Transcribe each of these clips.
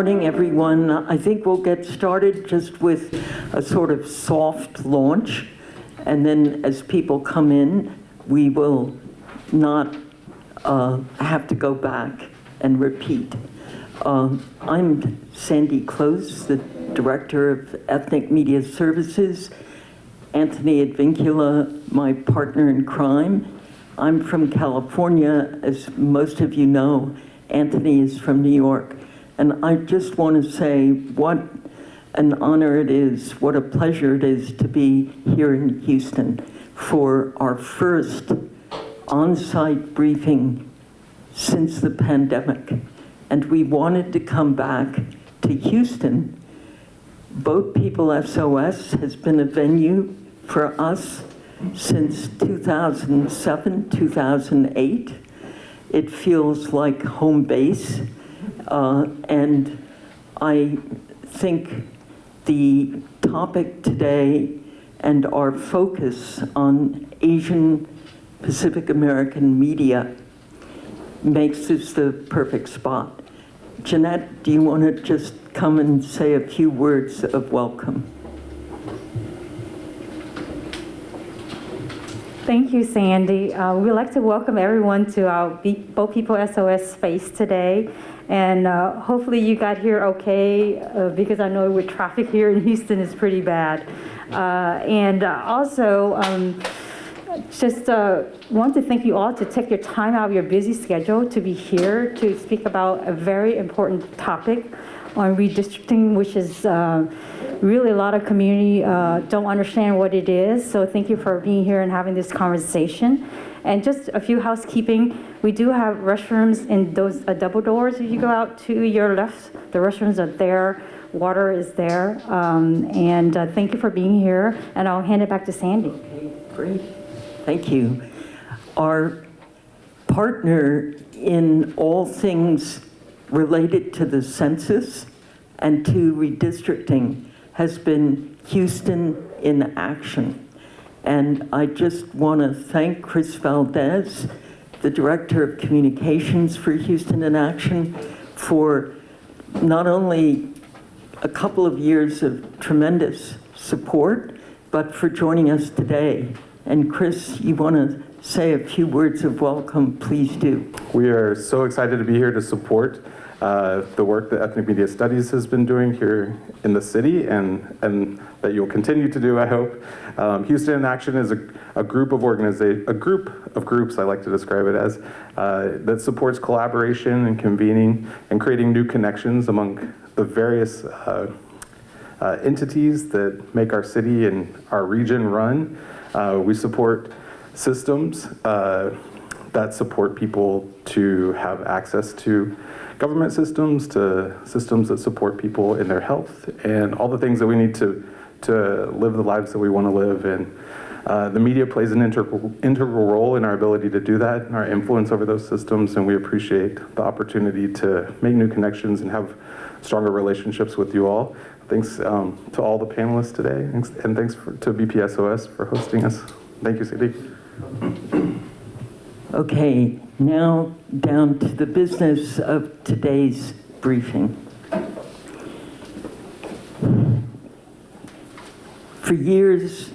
morning, everyone. I think we'll get started just with a sort of soft launch, and then as people come in, we will not have to go back and repeat. I'm Sandy Close, the Director of Ethnic Media Services. Anthony Advincula, my partner in crime. I'm from California, as most of you know. Anthony is from New York. And I just want to say what an honor it is, what a pleasure it is to be here in Houston for our first on-site briefing since the pandemic. And we wanted to come back to Houston. Boat People SOS has been a venue for us since 2007, 2008. It feels like home base. And I think the topic today and our focus on Asian Pacific American media makes this the perfect spot. Jeanette, do you want to just come and say a few words of welcome? Thank you, Sandy. We'd like to welcome everyone to our Boat People SOS space today. And hopefully you got here okay, because I know with traffic here in Houston is pretty bad. Also, just want to thank you all to take your time out of your busy schedule to be here to speak about a very important topic on redistricting, which is really a lot of community don't understand what it is. So thank you for being here and having this conversation. And just a few housekeeping. We do have restrooms in those double doors. If you go out to your left, the restrooms are there. Water is there. Thank you for being here. And I'll hand it back to Sandy. Okay, great. Thank you. Our partner in all things related to the census and to redistricting has been Houston in Action. And I just want to thank Chris Valdez, the Director of Communications for Houston in Action, for not only a couple of years of tremendous support, but for joining us today. And Chris, you want to say a few words of welcome, please do. We are so excited to be here to support the work that Ethnic Media Studies has been doing here in the city, and that you'll continue to do, I hope. Houston in Action is a group of groups, I like to describe it as, that supports collaboration and convening and creating new connections among the various entities that make our city and our region run. We support systems that support people to have access to government systems, to systems that support people in their health, and all the things that we need to live the lives that we want to live. And the media plays an integral role in our ability to do that, and our influence over those systems, and we appreciate the opportunity to make new connections and have stronger relationships with you all. Thanks to all the panelists today, and thanks to BPSOS for hosting us. Thank you, Cindy. Okay, now down to the business of today's briefing. For years,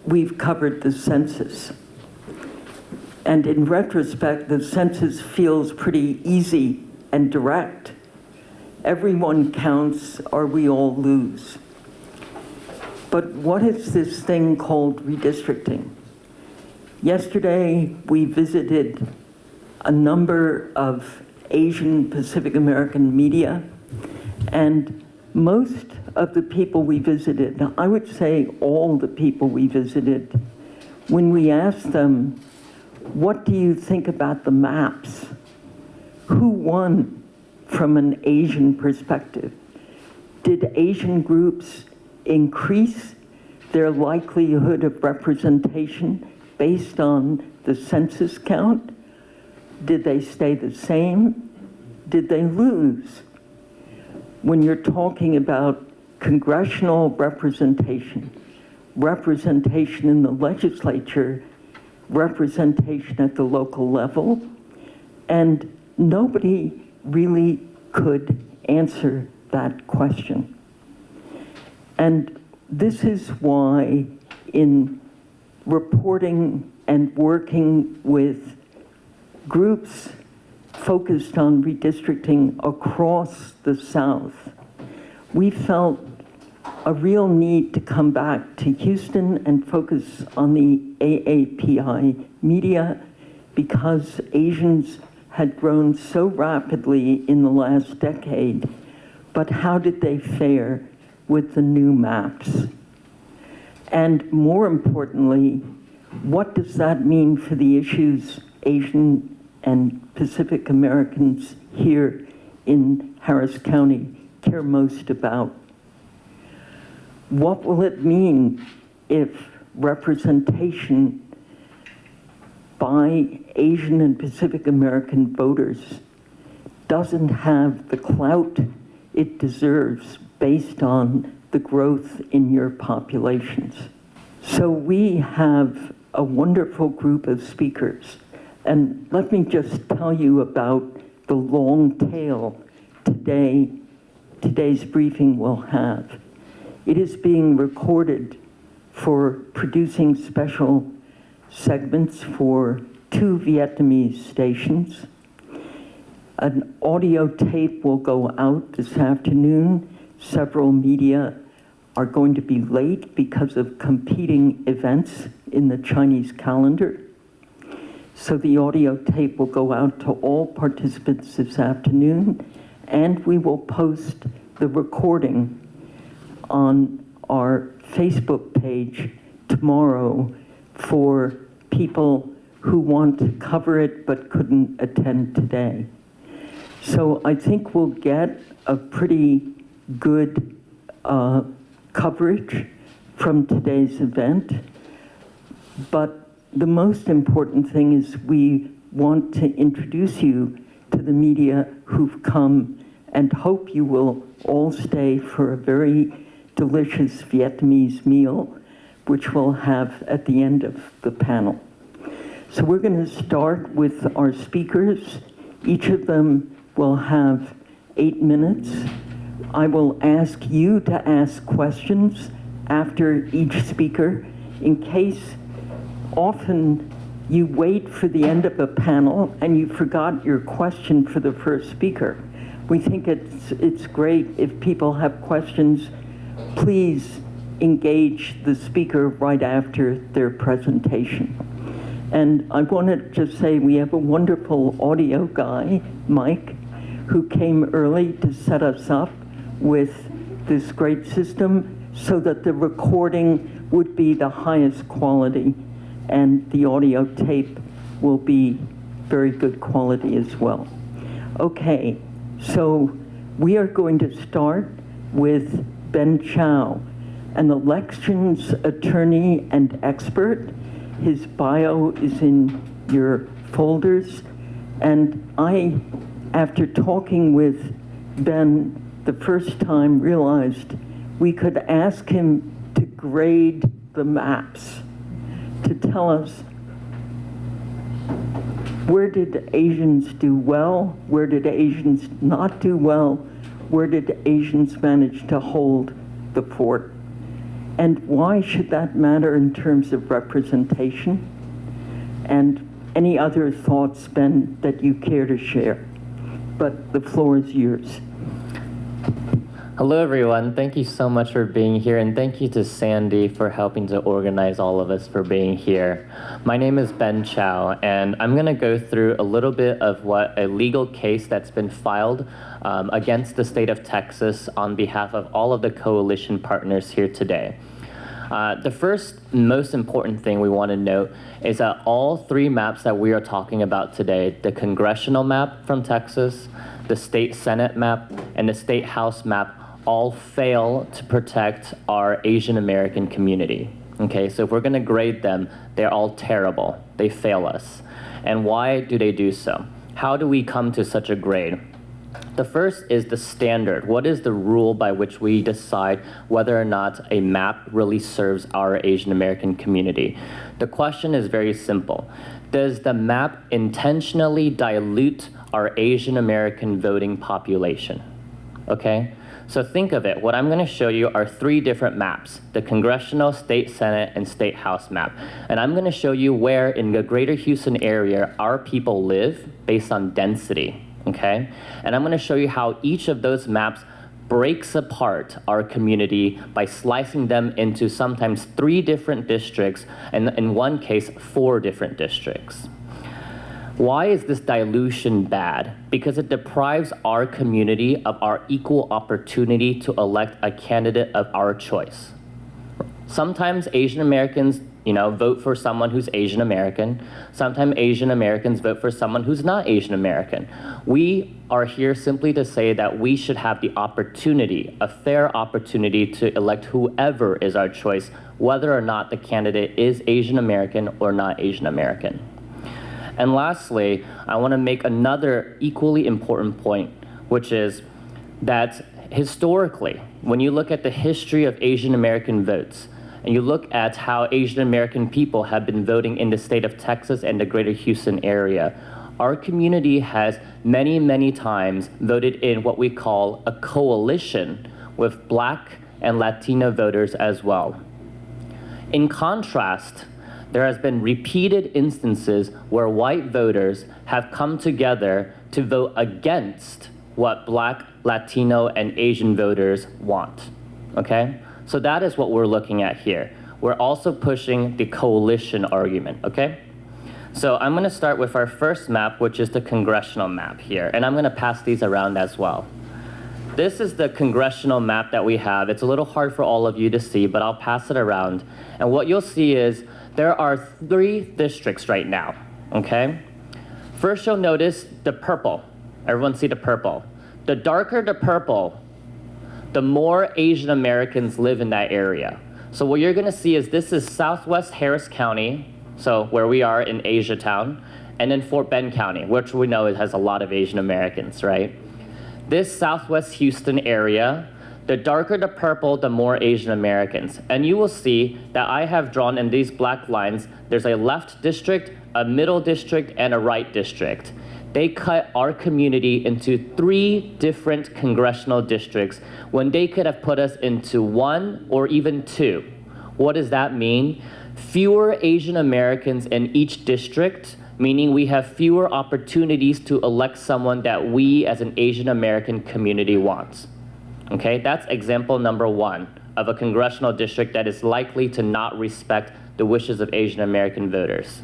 we've covered the census. And in retrospect, the census feels pretty easy and direct. Everyone counts or we all lose. But what is this thing called redistricting? Yesterday, we visited a number of Asian Pacific American media, and most of the people we visited, I would say all the people we visited, when we asked them, what do you think about the maps? Who won from an Asian perspective? Did Asian groups increase their likelihood of representation based on the census count? Did they stay the same? Did they lose? When you're talking about congressional representation, representation in the legislature, representation at the local level, and nobody really could answer that question. And this is why in reporting and working with groups focused on redistricting across the South, we felt a real need to come back to Houston and focus on the AAPI media because Asians had grown so rapidly in the last decade, but how did they fare with the new maps? And more importantly, what does that mean for the issues Asian and Pacific Americans here in Harris County care most about? What will it mean if representation by Asian and Pacific American voters doesn't have the clout it deserves based on the growth in your populations? So we have a wonderful group of speakers. And let me just tell you about the long tail today's briefing will have. It is being recorded for producing special segments for 2 Vietnamese stations. An audio tape will go out this afternoon. Several media are going to be late because of competing events in the Chinese calendar. So the audio tape will go out to all participants this afternoon, and we will post the recording on our Facebook page tomorrow for people who want to cover it but couldn't attend today. So I think we'll get a pretty good coverage from today's event, but the most important thing is we want to introduce you to the media who've come and hope you will all stay for a very delicious Vietnamese meal, which we'll have at the end of the panel. So we're going to start with our speakers. Each of them will have 8 minutes. I will ask you to ask questions after each speaker in case often you wait for the end of a panel and you forgot your question for the first speaker. We think it's great if people have questions. Please engage the speaker right after their presentation. And I want to just say we have a wonderful audio guy, Mike, who came early to set us up with this great system so that the recording would be the highest quality and the audio tape will be very good quality as well. Okay, so we are going to start with Ben Chow, an elections attorney and expert. His bio is in your folders. And I, after talking with Ben the first time, realized we could ask him to grade the maps, to tell us where did Asians do well, where did Asians not do well, where did Asians manage to hold the fort, and why should that matter in terms of representation? And any other thoughts, Ben, that you care to share? But the floor is yours. Hello, everyone. Thank you so much for being here, and thank you to Sandy for helping to organize all of us for being here. My name is Ben Chow, and I'm going to go through a little bit of what a legal case that's been filed against the state of Texas on behalf of all of the coalition partners here today. The first most important thing we want to note is that all 3 maps that we are talking about today, the congressional map from Texas, the state Senate map, and the state House map, all fail to protect our Asian American community. Okay, so if we're going to grade them, they're all terrible. They fail us. And why do they do so? How do we come to such a grade? The first is the standard. What is the rule by which we decide whether or not a map really serves our Asian American community? The question is very simple. Does the map intentionally dilute our Asian American voting population? Okay? So think of it, what I'm gonna show you are 3 different maps, the congressional, state senate, and state house map. And I'm gonna show you where in the greater Houston area our people live based on density, okay? And I'm gonna show you how each of those maps breaks apart our community by slicing them into sometimes 3 different districts, and in one case, 4 different districts. Why is this dilution bad? Because it deprives our community of our equal opportunity to elect a candidate of our choice. Sometimes Asian Americans, vote for someone who's Asian American. Sometimes Asian Americans vote for someone who's not Asian American. We are here simply to say that we should have the opportunity, a fair opportunity to elect whoever is our choice, whether or not the candidate is Asian American or not Asian American. And lastly, I want to make another equally important point, which is that historically, when you look at the history of Asian American votes, and you look at how Asian American people have been voting in the state of Texas and the greater Houston area, our community has many, many times voted in what we call a coalition with Black and Latino voters as well. In contrast, there has been repeated instances where white voters have come together to vote against what Black, Latino, and Asian voters want, okay? So that is what we're looking at here. We're also pushing the coalition argument, okay? So I'm gonna start with our first map, which is the congressional map here, and I'm gonna pass these around as well. This is the congressional map that we have. It's a little hard for all of you to see, but I'll pass it around. And what you'll see is there are 3 districts right now, okay? First, you'll notice the purple. Everyone see the purple. The darker the purple, the more Asian Americans live in that area. So what you're gonna see is this is Southwest Harris County, so where we are in Asiatown, and then Fort Bend County, which we know it has a lot of Asian Americans, right? This Southwest Houston area, the darker the purple, the more Asian Americans. And you will see that I have drawn in these black lines, there's a left district, a middle district, and a right district. They cut our community into 3 different congressional districts when they could have put us into 1 or even 2. What does that mean? Fewer Asian Americans in each district, meaning we have fewer opportunities to elect someone that we as an Asian American community want. Okay, that's example number 1 of a congressional district that is likely to not respect the wishes of Asian American voters.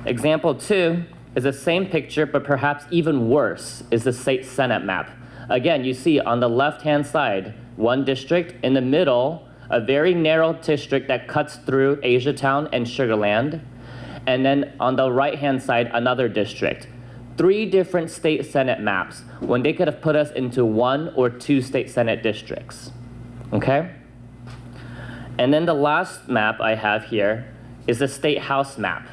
Example 2 is the same picture, but perhaps even worse, is the state senate map. Again, you see on the left-hand side, 1 district, in the middle, a very narrow district that cuts through Asiatown and Sugar Land, and then on the right-hand side, another district. 3 different state senate maps when they could have put us into 1 or 2 state senate districts, okay? And then the last map I have here is the state house map.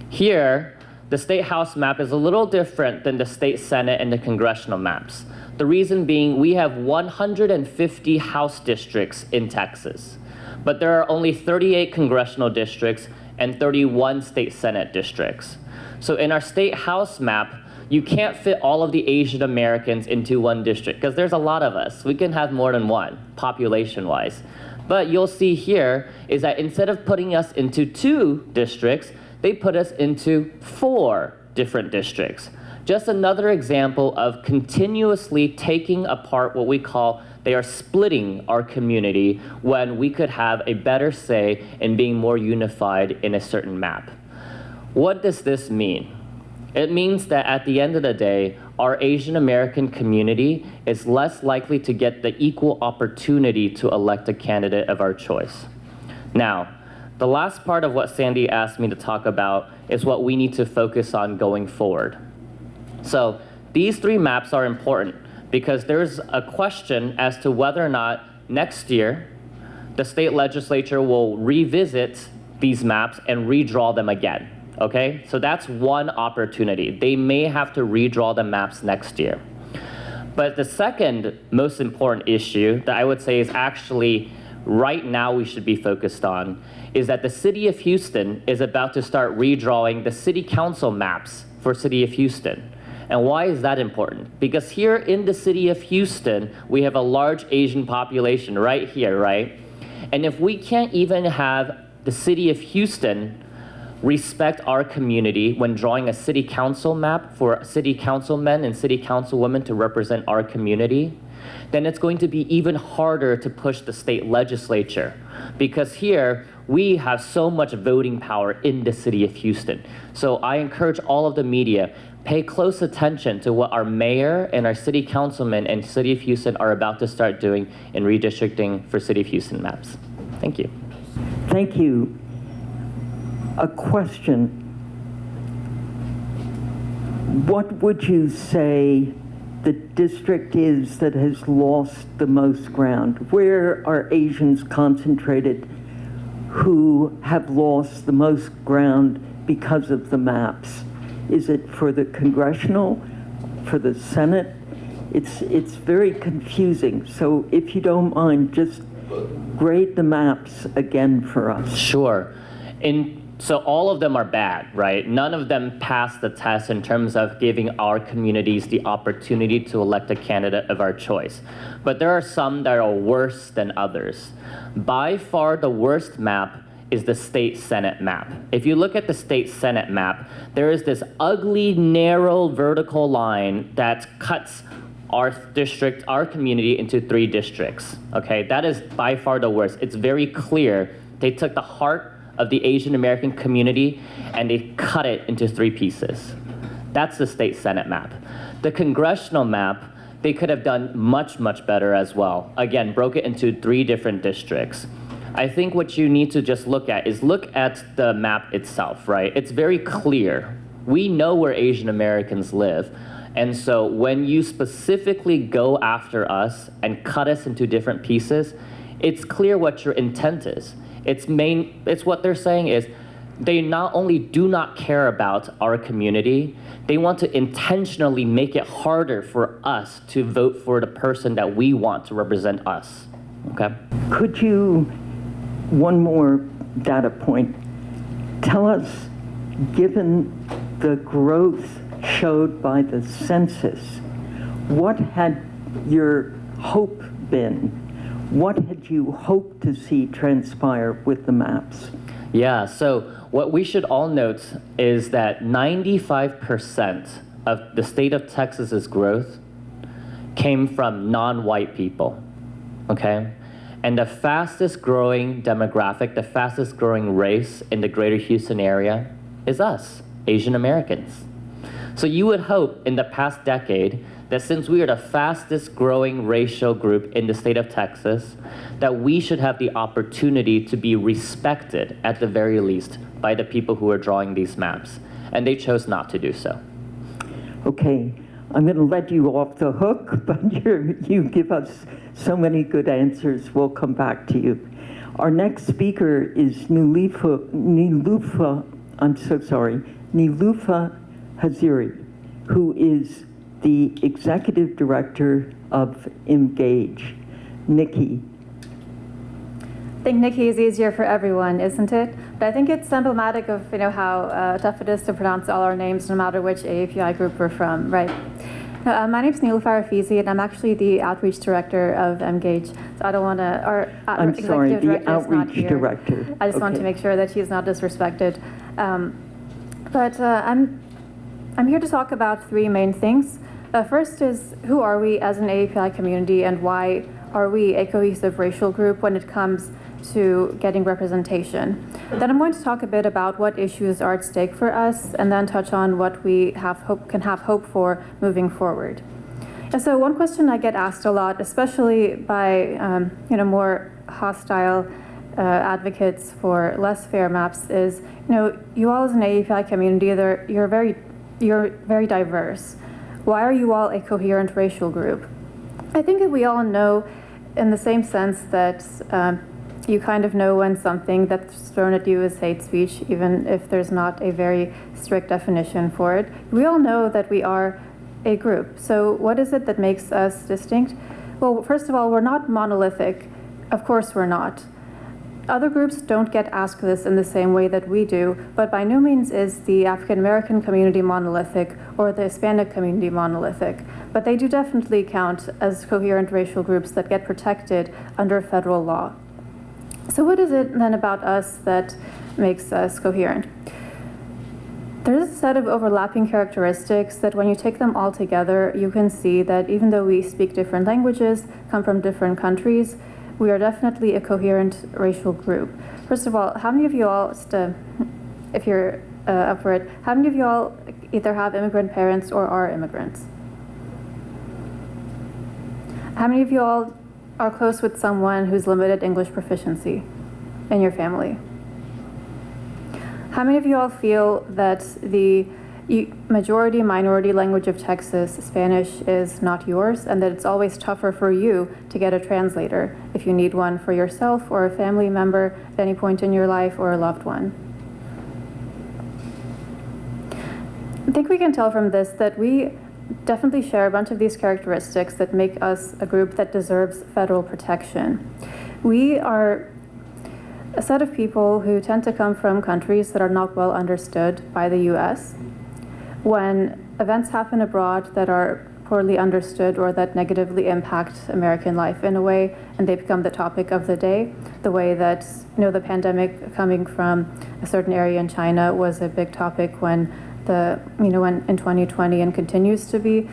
Here, the state house map is a little different than the state senate and the congressional maps. The reason being we have 150 house districts in Texas, but there are only 38 congressional districts and 31 state senate districts. So in our state house map, you can't fit all of the Asian Americans into 1 district because there's a lot of us. We can have more than 1 population-wise. But you'll see here is that instead of putting us into 2 districts, they put us into 4 different districts. Just another example of continuously taking apart what we call, they are splitting our community when we could have a better say in being more unified in a certain map. What does this mean? It means that at the end of the day, our Asian American community is less likely to get the equal opportunity to elect a candidate of our choice. Now, the last part of what Sandy asked me to talk about is what we need to focus on going forward. So these 3 maps are important because there's a question as to whether or not next year the state legislature will revisit these maps and redraw them again. Okay, so that's 1 opportunity. They may have to redraw the maps next year. But the second most important issue that I would say is actually right now we should be focused on is that the city of Houston is about to start redrawing the city council maps for city of Houston. And why is that important? Because here in the city of Houston, we have a large Asian population right here, right? And if we can't even have the city of Houston respect our community when drawing a city council map for city councilmen and city councilwomen to represent our community, then it's going to be even harder to push the state legislature. Because here, we have so much voting power in the city of Houston. So I encourage all of the media, pay close attention to what our mayor and our city councilmen and city of Houston are about to start doing in redistricting for city of Houston maps. Thank you. Thank you. A question. What would you say the district is that has lost the most ground? Where are Asians concentrated who have lost the most ground because of the maps? Is it for the congressional, for the Senate? It's very confusing. So if you don't mind, just grade the maps again for us. Sure. So all of them are bad, right? None of them pass the test in terms of giving our communities the opportunity to elect a candidate of our choice. But there are some that are worse than others. By far the worst map is the state Senate map. If you look at the state Senate map, there is this ugly, narrow, vertical line that cuts our district, our community into 3 districts, okay? That is by far the worst. It's very clear. They took the heart of the Asian American community and they cut it into 3 pieces. That's the state Senate map. The congressional map, they could have done much, much better as well. Again, broke it into 3 different districts. I think what you need to just look at is look at the map itself, right? It's very clear. We know where Asian Americans live. And so when you specifically go after us and cut us into different pieces, it's clear what your intent is. It's what they're saying is they not only do not care about our community, they want to intentionally make it harder for us to vote for the person that we want to represent us, okay? Could you, one more data point, tell us, given the growth showed by the census, what had your hope been? What had you hoped to see transpire with the maps? Yeah, so what we should all note is that 95% of the state of Texas's growth came from non-white people, okay? And the fastest growing demographic, the fastest growing race in the greater Houston area is us, Asian Americans. So you would hope in the past decade that since we are the fastest growing racial group in the state of Texas, that we should have the opportunity to be respected at the very least by the people who are drawing these maps. And they chose not to do so. Okay, I'm going to let you off the hook, but you give us so many good answers. We'll come back to you. Our next speaker is Nilufa Haziri, who is the executive director of Engage. Nikki. I think Nikki is easier for everyone, isn't it? But I think it's emblematic of how tough it is to pronounce all our names, no matter which AAPI group we're from, right? My name is Niloufar Hafizi, and I'm actually the outreach director of Engage. So I don't want to, our I'm sorry, executive the director is not outreach here. director. I just want to make sure that she's not disrespected. I'm here to talk about 3 main things. First is, who are we as an AAPI community, and why are we a cohesive racial group when it comes to getting representation? Then I'm going to talk a bit about what issues are at stake for us, and then touch on what we can have hope for moving forward. And so one question I get asked a lot, especially by more hostile advocates for less fair maps, is you all as an AAPI community, you're very diverse. Why are you all a coherent racial group? I think that we all know, in the same sense that you kind of know when something that's thrown at you is hate speech, even if there's not a very strict definition for it. We all know that we are a group. So what is it that makes us distinct? Well, first of all, we're not monolithic. Of course we're not. Other groups don't get asked this in the same way that we do, but by no means is the African American community monolithic or the Hispanic community monolithic. But they do definitely count as coherent racial groups that get protected under federal law. So what is it then about us that makes us coherent? There's a set of overlapping characteristics that when you take them all together, you can see that even though we speak different languages, come from different countries, we are definitely a coherent racial group. First of all, how many of you all, if you're up for it, how many of you all either have immigrant parents or are immigrants? How many of you all are close with someone who's limited English proficiency in your family? How many of you all feel that the majority-minority language of Texas, Spanish, is not yours, and that it's always tougher for you to get a translator if you need one for yourself or a family member at any point in your life or a loved one? I think we can tell from this that we definitely share a bunch of these characteristics that make us a group that deserves federal protection. We are a set of people who tend to come from countries that are not well understood by the US. When events happen abroad that are poorly understood or that negatively impact American life in a way, and they become the topic of the day, the way that, the pandemic coming from a certain area in China was a big topic when when in 2020 and continues to be.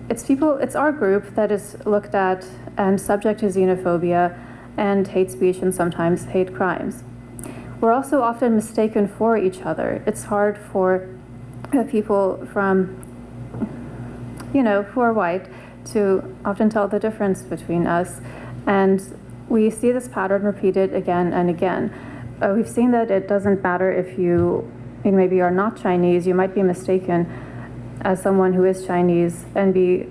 It's our group that is looked at and subject to xenophobia and hate speech and sometimes hate crimes. We're also often mistaken for each other. It's hard for people from, who are white to often tell the difference between us. And we see this pattern repeated again and again. We've seen that it doesn't matter if you maybe are not Chinese, you might be mistaken as someone who is Chinese and be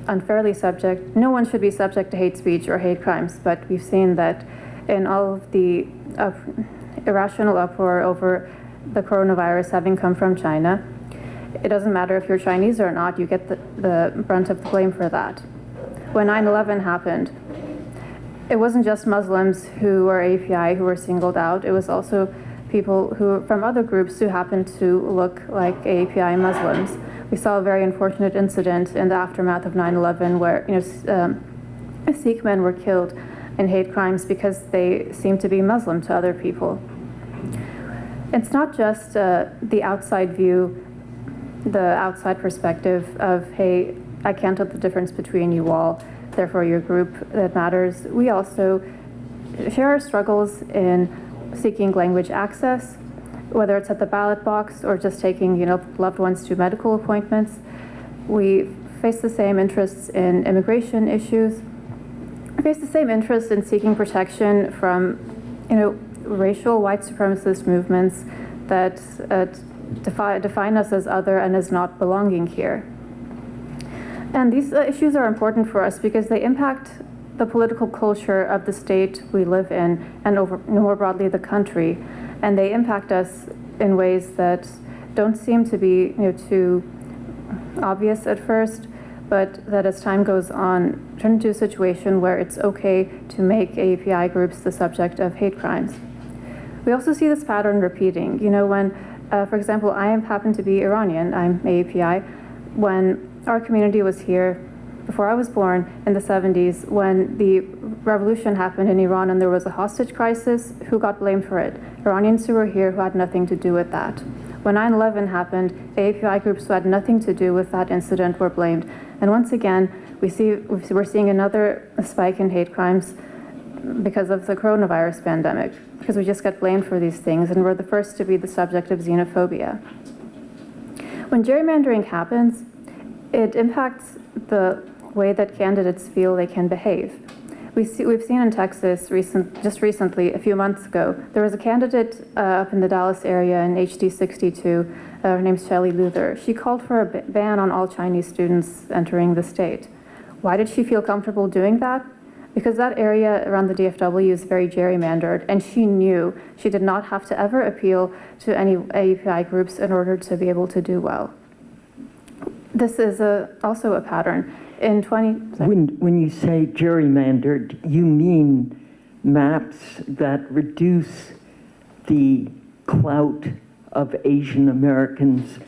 unfairly subject. No one should be subject to hate speech or hate crimes, but we've seen that in all of the irrational uproar over the coronavirus having come from China, it doesn't matter if you're Chinese or not, you get the brunt of the blame for that. When 9/11 happened, it wasn't just Muslims who were AAPI who were singled out, it was also people who from other groups who happened to look like AAPI Muslims. We saw a very unfortunate incident in the aftermath of 9/11 where Sikh men were killed in hate crimes because they seemed to be Muslim to other people. It's not just the outside view, the outside perspective of, hey, I can't tell the difference between you all, therefore your group that matters. We also share our struggles in seeking language access, whether it's at the ballot box or just taking loved ones to medical appointments. We face the same interests in immigration issues. We face the same interests in seeking protection from racial white supremacist movements that define us as other and as not belonging here. And these issues are important for us because they impact the political culture of the state we live in and more broadly the country. And they impact us in ways that don't seem to be too obvious at first, but that as time goes on, turn into a situation where it's okay to make AAPI groups the subject of hate crimes. We also see this pattern repeating. When, for example, I happen to be Iranian, I'm AAPI, when our community was here, before I was born in the 70s, when the revolution happened in Iran and there was a hostage crisis, who got blamed for it? Iranians who were here who had nothing to do with that. When 9/11 happened, AAPI groups who had nothing to do with that incident were blamed. And once again, we're seeing another spike in hate crimes because of the coronavirus pandemic, because we just get blamed for these things and we're the first to be the subject of xenophobia. When gerrymandering happens, it impacts the way that candidates feel they can behave. We've seen in Texas just recently, a few months ago, there was a candidate up in the Dallas area in HD 62, her name's Shelley Luther. She called for a ban on all Chinese students entering the state. Why did she feel comfortable doing that? Because that area around the DFW is very gerrymandered, and she knew she did not have to ever appeal to any AAPI groups in order to be able to do well. This is also a pattern. When you say gerrymandered, you mean maps that reduce the clout of Asian Americans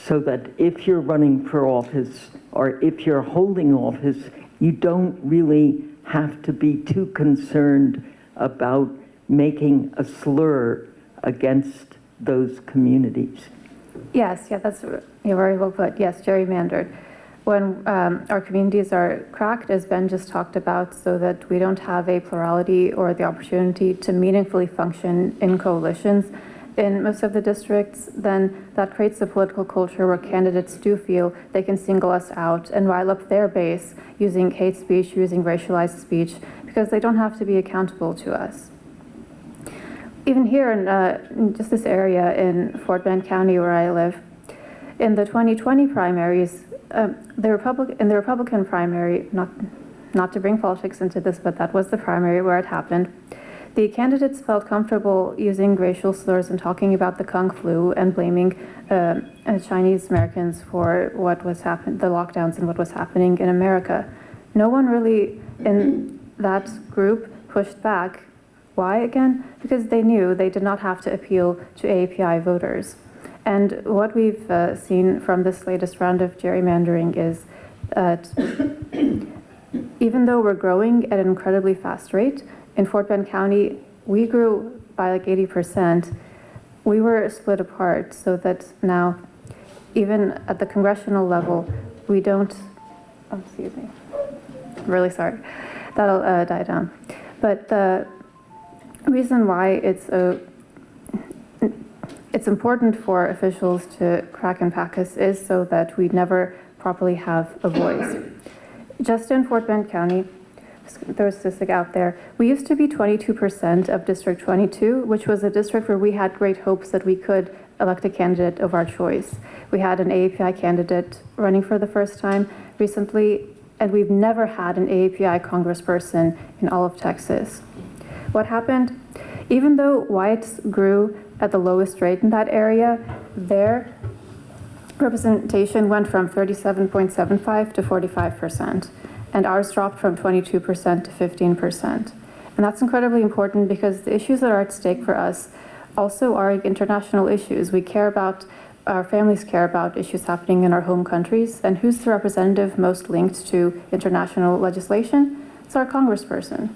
so that if you're running for office or if you're holding office, you don't really have to be too concerned about making a slur against those communities. Yes, yeah, that's very well put. Yes, gerrymandered. When our communities are cracked, as Ben just talked about, so that we don't have a plurality or the opportunity to meaningfully function in coalitions in most of the districts, then that creates a political culture where candidates do feel they can single us out and rile up their base using hate speech, using racialized speech, because they don't have to be accountable to us. Even here in just this area in Fort Bend County where I live, in the 2020 primaries, in the Republican primary, not to bring politics into this, but that was the primary where it happened, the candidates felt comfortable using racial slurs and talking about the Kung flu and blaming Chinese Americans for what was happening, the lockdowns and what was happening in America. No one really in that group pushed back. Why again? Because they knew they did not have to appeal to AAPI voters. And what we've seen from this latest round of gerrymandering is that even though we're growing at an incredibly fast rate, in Fort Bend County, we grew by like 80%. We were split apart so that now, even at the congressional level, we don't, oh, excuse me, I'm really sorry, that'll die down. But the reason why it's important for officials to crack and pack us is so that we never properly have a voice. Just in Fort Bend County, throw a statistic out there, we used to be 22% of District 22, which was a district where we had great hopes that we could elect a candidate of our choice. We had an AAPI candidate running for the first time recently, and we've never had an AAPI congressperson in all of Texas. What happened? Even though whites grew at the lowest rate in that area, their representation went from 37.75 to 45%, and ours dropped from 22% to 15%. And that's incredibly important because the issues that are at stake for us also are international issues. We care about, our families care about issues happening in our home countries, and who's the representative most linked to international legislation? It's our congressperson.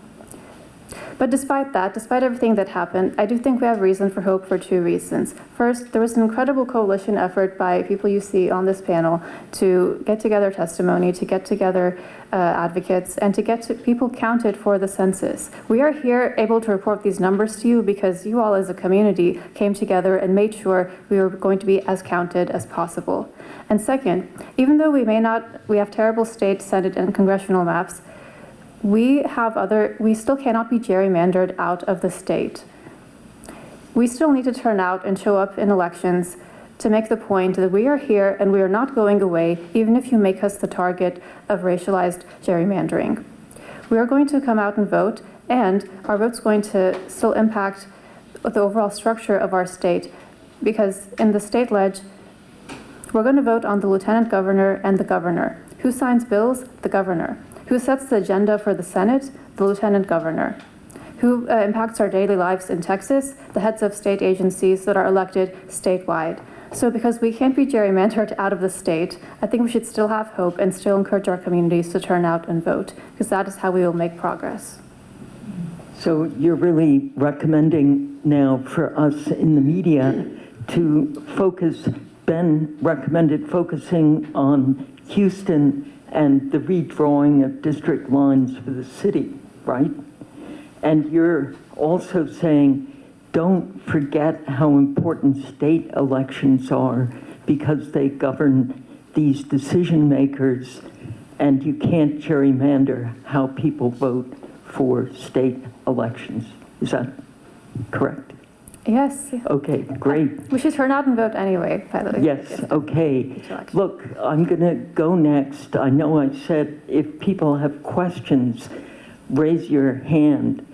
But despite that, despite everything that happened, I do think we have reason for hope for two reasons. First, there was an incredible coalition effort by people you see on this panel to get together testimony, to get together advocates, and to get people counted for the census. We are here able to report these numbers to you because you all as a community came together and made sure we were going to be as counted as possible. And second, even though we have terrible state, Senate, and congressional maps, we still cannot be gerrymandered out of the state. We still need to turn out and show up in elections to make the point that we are here and we are not going away, even if you make us the target of racialized gerrymandering. We are going to come out and vote, and our vote's going to still impact the overall structure of our state, because in the state ledge, we're going to vote on the lieutenant governor and the governor. Who signs bills? The governor. Who sets the agenda for the Senate? The lieutenant governor. Who impacts our daily lives in Texas? The heads of state agencies that are elected statewide. So because we can't be gerrymandered out of the state, I think we should still have hope and still encourage our communities to turn out and vote, because that is how we will make progress. So you're really recommending now for us in the media to focus, Ben recommended focusing on Houston and the redrawing of district lines for the city, right? And you're also saying, don't forget how important state elections are because they govern these decision makers, and you can't gerrymander how people vote for state elections. Is that correct? Yes. Okay, great. We should turn out and vote anyway, by the way. Yes, okay. Look, I'm going to go next. I know I said if people have questions, raise your hand,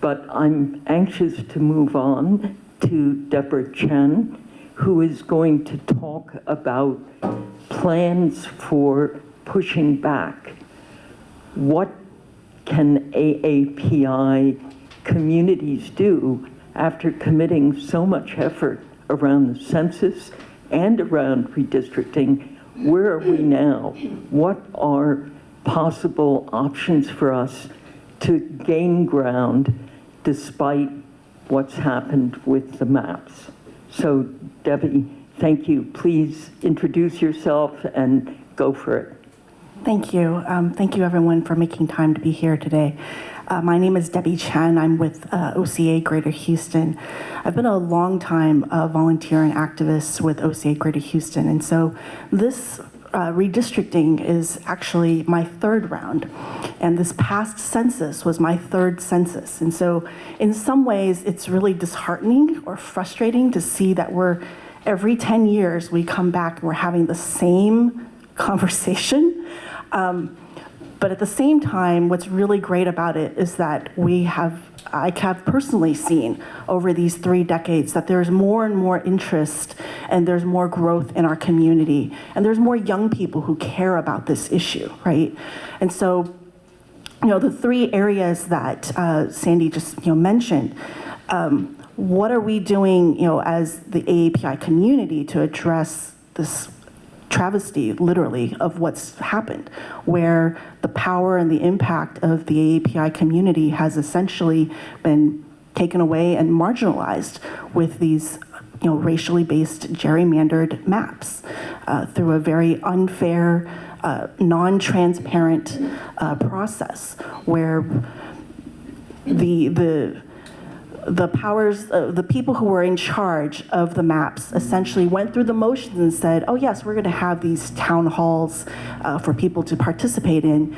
but I'm anxious to move on to Deborah Chen, who is going to talk about plans for pushing back. What can AAPI communities do after committing so much effort around the census and around redistricting. Where are we now? What are possible options for us to gain ground despite what's happened with the maps? So Debbie, thank you. Please introduce yourself and go for it. Thank you. Thank you, everyone, for making time to be here today. My name is Debbie Chen. I'm with OCA Greater Houston. I've been a long time volunteer and activist with OCA Greater Houston, and so this redistricting is actually my third round, and this past census was my third census. And so in some ways, it's really disheartening or frustrating to see that every 10 years, we come back and we're having the same conversation. But at the same time, what's really great about it is that I have personally seen over these 3 decades that there's more and more interest and there's more growth in our community and there's more young people who care about this issue, right? And so, the 3 areas that Sandy just mentioned, what are we doing, as the AAPI community to address this travesty, literally, of what's happened, where the power and the impact of the AAPI community has essentially been taken away and marginalized with these racially based gerrymandered maps through a very unfair, non-transparent process where the powers, the people who were in charge of the maps essentially went through the motions and said, oh yes, we're going to have these town halls for people to participate in.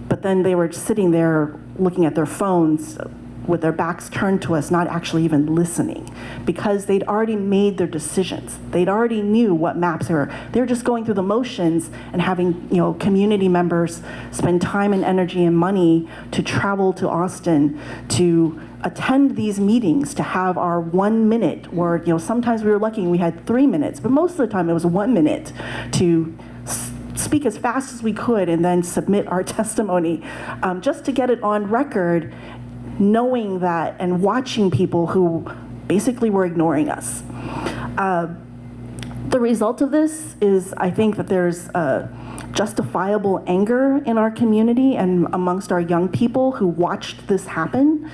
But then they were sitting there looking at their phones with their backs turned to us, not actually even listening, because they'd already made their decisions. They'd already knew what maps were. They were just going through the motions and having community members spend time and energy and money to travel to Austin to attend these meetings, to have our 1 minute, or sometimes we were lucky and we had 3 minutes, but most of the time it was 1 minute to speak as fast as we could and then submit our testimony, just to get it on record, knowing that and watching people who basically were ignoring us. The result of this is, I think, that there's justifiable anger in our community and amongst our young people who watched this happen,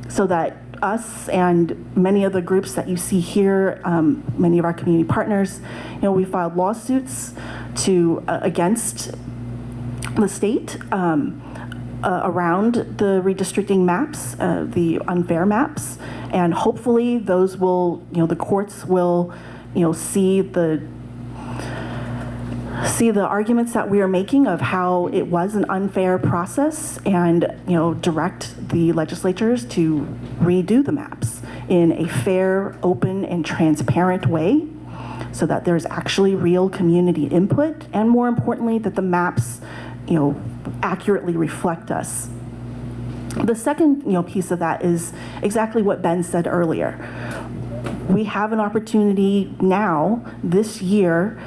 so that us and many of the groups that you see here, many of our community partners, we filed lawsuits against the state around the redistricting maps, the unfair maps, and hopefully those will, the courts will, see the arguments that we are making of how it was an unfair process and, direct the legislatures to redo the maps in a fair, open, and transparent way so that there's actually real community input, and more importantly, that the maps, accurately reflect us. The second, piece of that is exactly what Ben said earlier. We have an opportunity now, this year,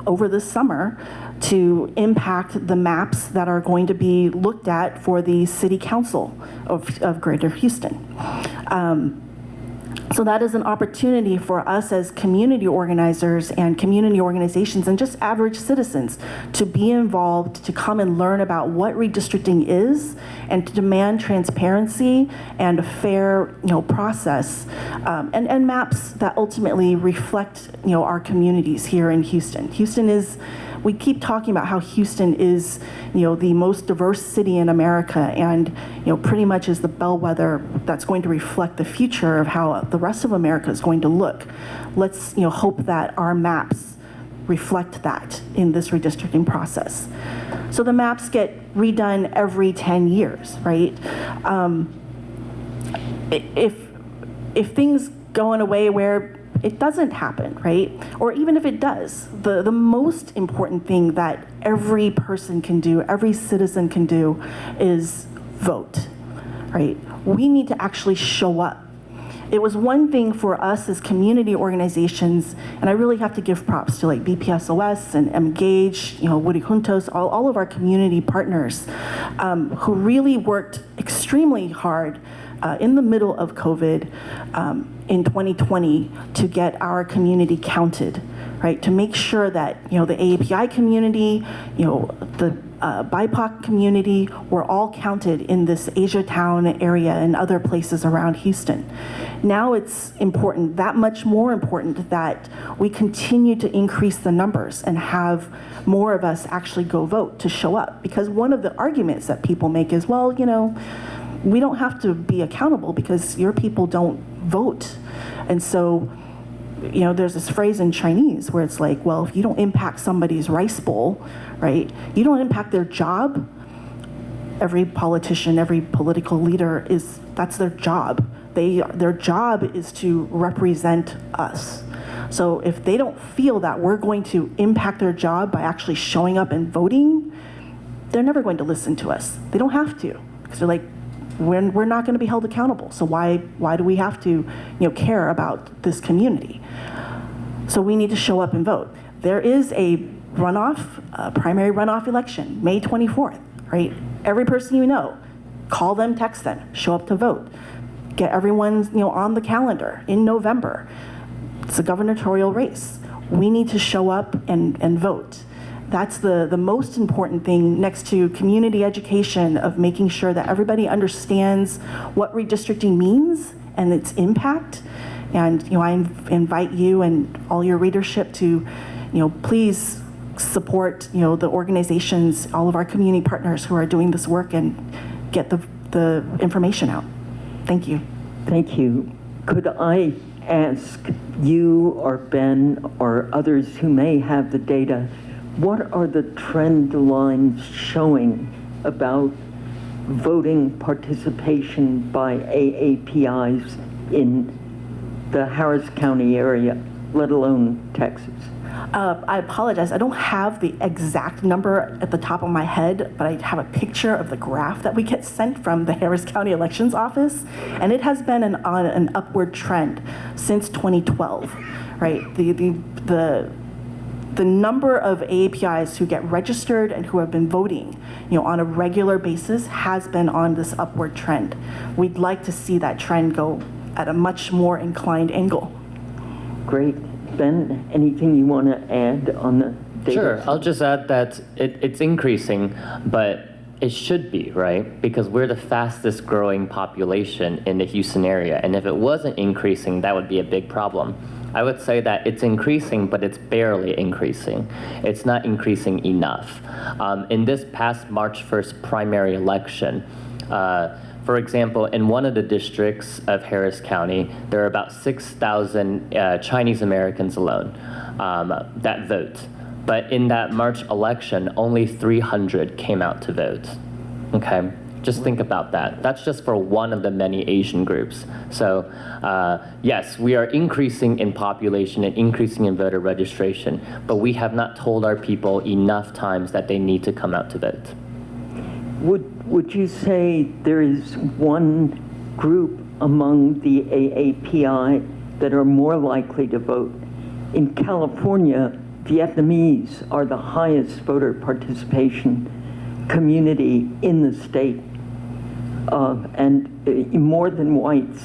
over the summer, to impact the maps that are going to be looked at for the City Council of Greater Houston. So that is an opportunity for us as community organizers and community organizations and just average citizens to be involved, to come and learn about what redistricting is, and to demand transparency and a fair, process, and maps that ultimately reflect, our communities here in Houston. We keep talking about how Houston is, the most diverse city in America, and, pretty much is the bellwether that's going to reflect the future of how the rest of America is going to look. Let's, hope that our maps reflect that in this redistricting process. So the maps get redone every 10 years, right? If things go in a way where it doesn't happen, right? Or even if it does, the most important thing that every person can do, every citizen can do, is vote, right? We need to actually show up it was one thing for us as community organizations, and I really have to give props to like BPSOS and Engage, Woody Juntos, all of our community partners who really worked extremely hard in the middle of COVID in 2020 to get our community counted, right? To make sure that, the AAPI community, the BIPOC community were all counted in this Asia Town area and other places around Houston. Now it's important, that much more important, that we continue to increase the numbers and have more of us actually go vote, to show up. Because one of the arguments that people make is, well, we don't have to be accountable because your people don't vote. And so, there's this phrase in Chinese where it's like, well, if you don't impact somebody's rice bowl, right, you don't impact their job. Every politician, every political leader that's their job. Their job is to represent us. So if they don't feel that we're going to impact their job by actually showing up and voting, they're never going to listen to us. They don't have to, because they're like, we're not going to be held accountable. So why do we have to, care about this community? So we need to show up and vote. There is a primary runoff election, May 24th, right? Every person you know, call them, text them, show up to vote. Get everyone, on the calendar in November. It's a gubernatorial race. We need to show up and vote. That's the most important thing, next to community education, of making sure that everybody understands what redistricting means and its impact. And I invite you and all your readership to, please support, the organizations, all of our community partners who are doing this work, and get the information out. Thank you. Thank you. Could I ask you or Ben or others who may have the data, what are the trend lines showing about voting participation by AAPIs in the Harris County area, let alone Texas? I apologize. I don't have the exact number at the top of my head, but I have a picture of the graph that we get sent from the Harris County Elections Office, and it has been on an upward trend since 2012, right? The number of AAPIs who get registered and who have been voting, on a regular basis has been on this upward trend. We'd like to see that trend go at a much more inclined angle. Great. Ben, anything you want to add on the data? Sure, I'll just add that it's increasing, but it should be, right? Because we're the fastest growing population in the Houston area, and if it wasn't increasing, that would be a big problem. I would say that it's increasing, but it's barely increasing. It's not increasing enough. In this past March 1st primary election, for example, in one of the districts of Harris County, there are about 6,000 Chinese Americans alone that vote. But in that March election, only 300 came out to vote. Okay, just think about that. That's just for one of the many Asian groups. So yes, we are increasing in population and increasing in voter registration, but we have not told our people enough times that they need to come out to vote. Would you say there is one group among the AAPI that are more likely to vote? In California, Vietnamese are the highest voter participation community in the state, and more than whites.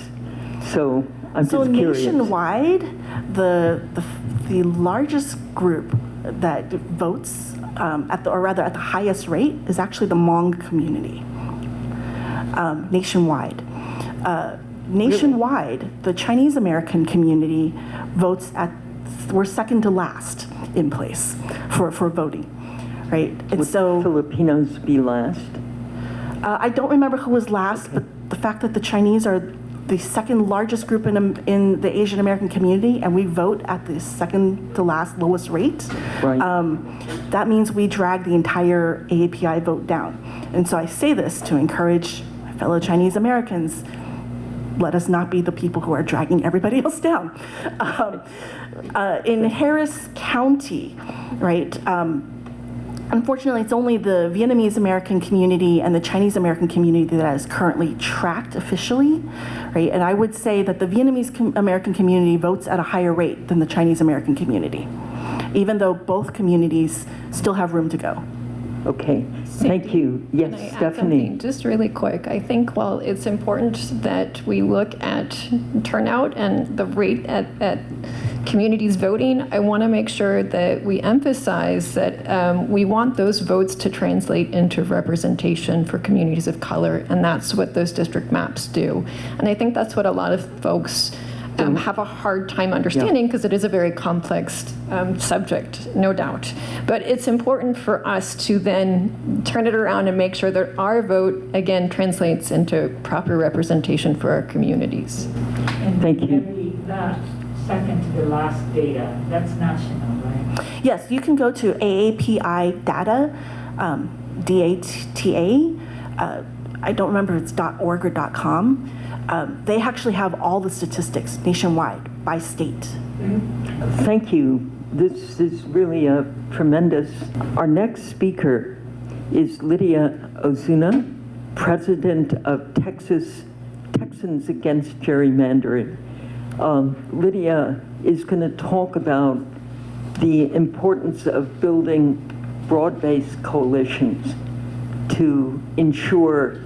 So I'm just curious. So nationwide, the largest group that votes at the highest rate is actually the Hmong community. Nationwide. Nationwide, the Chinese American community votes we're second to last in place for voting, right? And Would so Filipinos be last? I don't remember who was last, but the fact that the Chinese are the second largest group in the Asian American community, and we vote at the second to last lowest rate, Right. That means we drag the entire AAPI vote down. And so I say this to encourage my fellow Chinese Americans, let us not be the people who are dragging everybody else down. In Harris County, right, Unfortunately, it's only the Vietnamese American community and the Chinese American community that is currently tracked officially, right? And I would say that the Vietnamese American community votes at a higher rate than the Chinese American community, even though both communities still have room to go. Okay, thank you. Yes, Can I add Stephanie. something just really quick? I think while it's important that we look at turnout and the rate at communities voting, I want to make sure that we emphasize that we want those votes to translate into representation for communities of color, and that's what those district maps do. And I think that's what a lot of folks have a hard time understanding, because it is a very complex subject, no doubt. But it's important for us to then turn it around and make sure that our vote, again, translates into proper representation for our communities. And Thank you. That second to the last data, that's national, right? Yes, you can go to AAPI data, DATA. I don't remember if it's .org or .com. They actually have all the statistics nationwide by state. Thank you. This is really a tremendous. Our next speaker is Lydia Ozuna, president of Texans Against Gerrymandering. Lydia is going to talk about the importance of building broad-based coalitions to ensure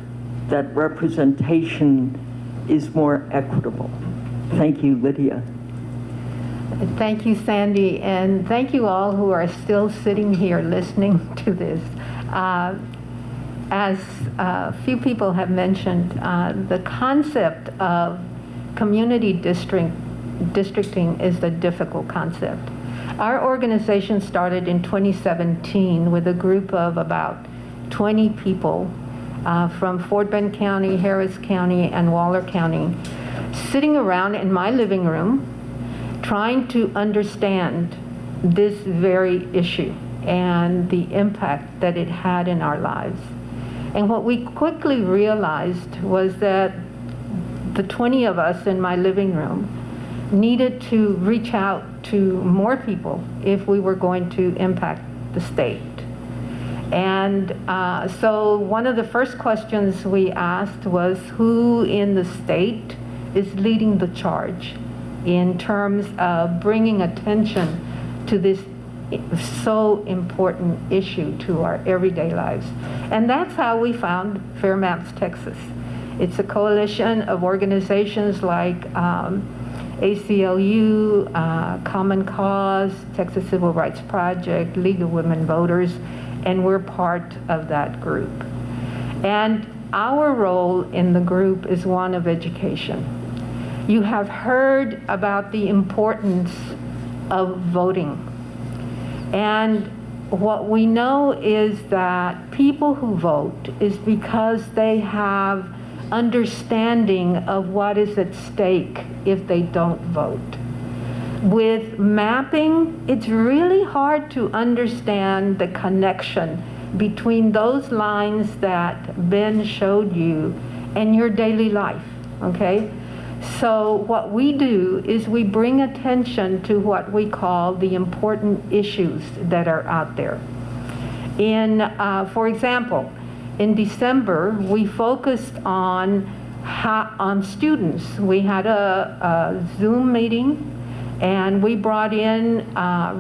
that representation is more equitable. Thank you, Lydia. Thank you, Sandy, and thank you all who are still sitting here listening to this. As a few people have mentioned, the concept of community districting is a difficult concept. Our organization started in 2017 with a group of about 20 people from Fort Bend County, Harris County, and Waller County, sitting around in my living room trying to understand this very issue and the impact that it had in our lives. And what we quickly realized was that the 20 of us in my living room needed to reach out to more people if we were going to impact the state. And so one of the first questions we asked was, who in the state is leading the charge in terms of bringing attention to this so important issue to our everyday lives? And that's how we found Fair Maps Texas. It's a coalition of organizations like ACLU, Common Cause, Texas Civil Rights Project, League of Women Voters, and we're part of that group. And our role in the group is one of education. You have heard about the importance of voting. And what we know is that people who vote is because they have understanding of what is at stake if they don't vote. With mapping, it's really hard to understand the connection between those lines that Ben showed you and your daily life, okay? So what we do is we bring attention to what we call the important issues that are out there. For example, in December, we focused on students. We had a Zoom meeting, and we brought in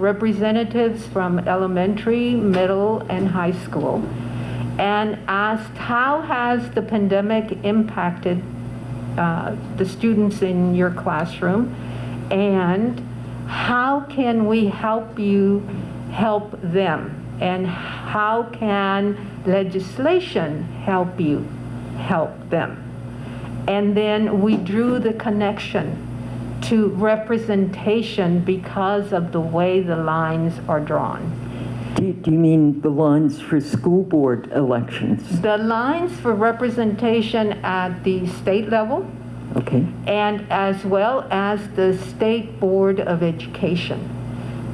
representatives from elementary, middle, and high school, and asked, how has the pandemic impacted the students in your classroom, and how can we help you help them, and how can legislation help you help them? And then we drew the connection to representation because of the way the lines are drawn. Do you mean the lines for school board elections? The lines for representation at the state level, Okay. and as well as the State Board of Education.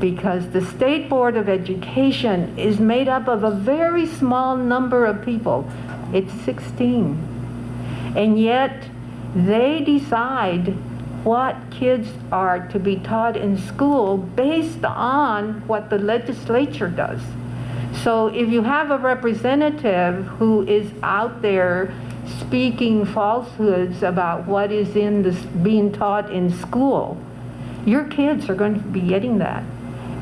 Because the State Board of Education is made up of a very small number of people. It's 16. And yet they decide what kids are to be taught in school based on what the legislature does. So if you have a representative who is out there speaking falsehoods about what is in this being taught in school, your kids are going to be getting that.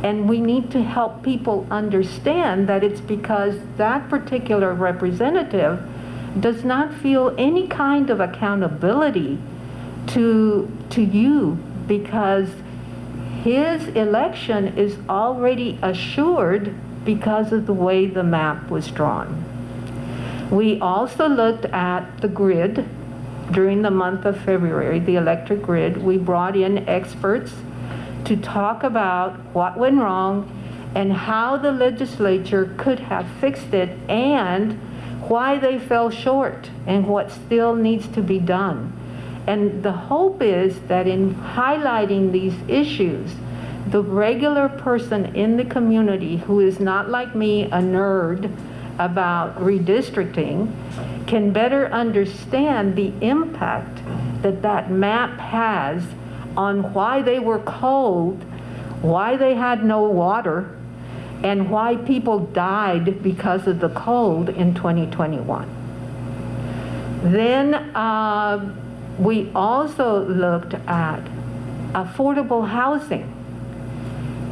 And we need to help people understand that it's because that particular representative does not feel any kind of accountability to you, because his election is already assured because of the way the map was drawn. We also looked at the grid during the month of February, the electric grid. We brought in experts to talk about what went wrong and how the legislature could have fixed it, and why they fell short and what still needs to be done. And the hope is that in highlighting these issues, the regular person in the community who is not like me, a nerd about redistricting, can better understand the impact that that map has on why they were cold, why they had no water, and why people died because of the cold in 2021. Then we also looked at affordable housing.